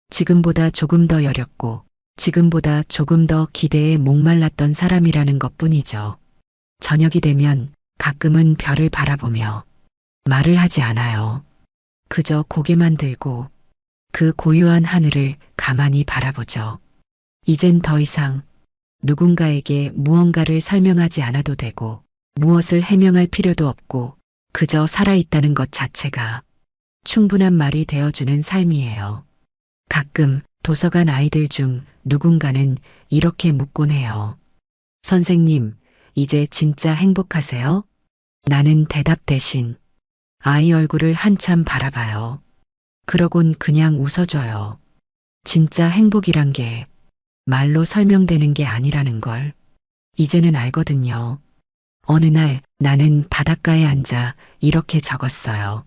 지금보다 조금 더 여렸고 지금보다 조금 더 기대에 목말랐던 사람이라는 것뿐이죠. 저녁이 되면 가끔은 별을 바라보며 말을 하지 않아요. 그저 고개만 들고 그 고요한 하늘을 가만히 바라보죠. 이젠 더 이상 누군가에게 무언가를 설명하지 않아도 되고 무엇을 해명할 필요도 없고 그저 살아있다는 것 자체가 충분한 말이 되어주는 삶이에요. 가끔 도서관 아이들 중 누군가는 이렇게 묻곤 해요. 선생님, 이제 진짜 행복하세요? 나는 대답 대신 아이 얼굴을 한참 바라봐요. 그러곤 그냥 웃어줘요. 진짜 행복이란 게 말로 설명되는 게 아니라는 걸 이제는 알거든요. 어느 날 나는 바닷가에 앉아 이렇게 적었어요.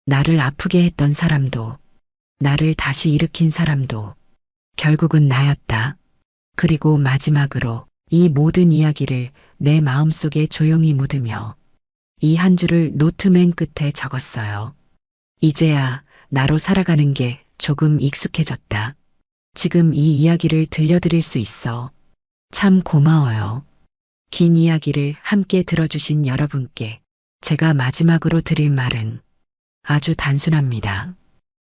나를 아프게 했던 사람도, 나를 다시 일으킨 사람도 결국은 나였다. 그리고 마지막으로 이 모든 이야기를 내 마음속에 조용히 묻으며 이 한 줄을 노트 맨 끝에 적었어요. 이제야 나로 살아가는 게 조금 익숙해졌다. 지금 이 이야기를 들려드릴 수 있어 참 고마워요. 긴 이야기를 함께 들어주신 여러분께 제가 마지막으로 드릴 말은 아주 단순합니다.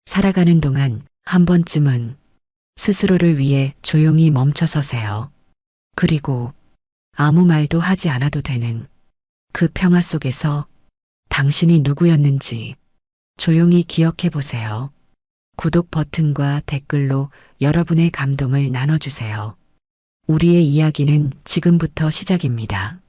살아가는 동안 한 번쯤은 스스로를 위해 조용히 멈춰서세요. 그리고 아무 말도 하지 않아도 되는 그 평화 속에서 당신이 누구였는지 조용히 기억해 보세요. 구독 버튼과 댓글로 여러분의 감동을 나눠주세요. 우리의 이야기는 지금부터 시작입니다.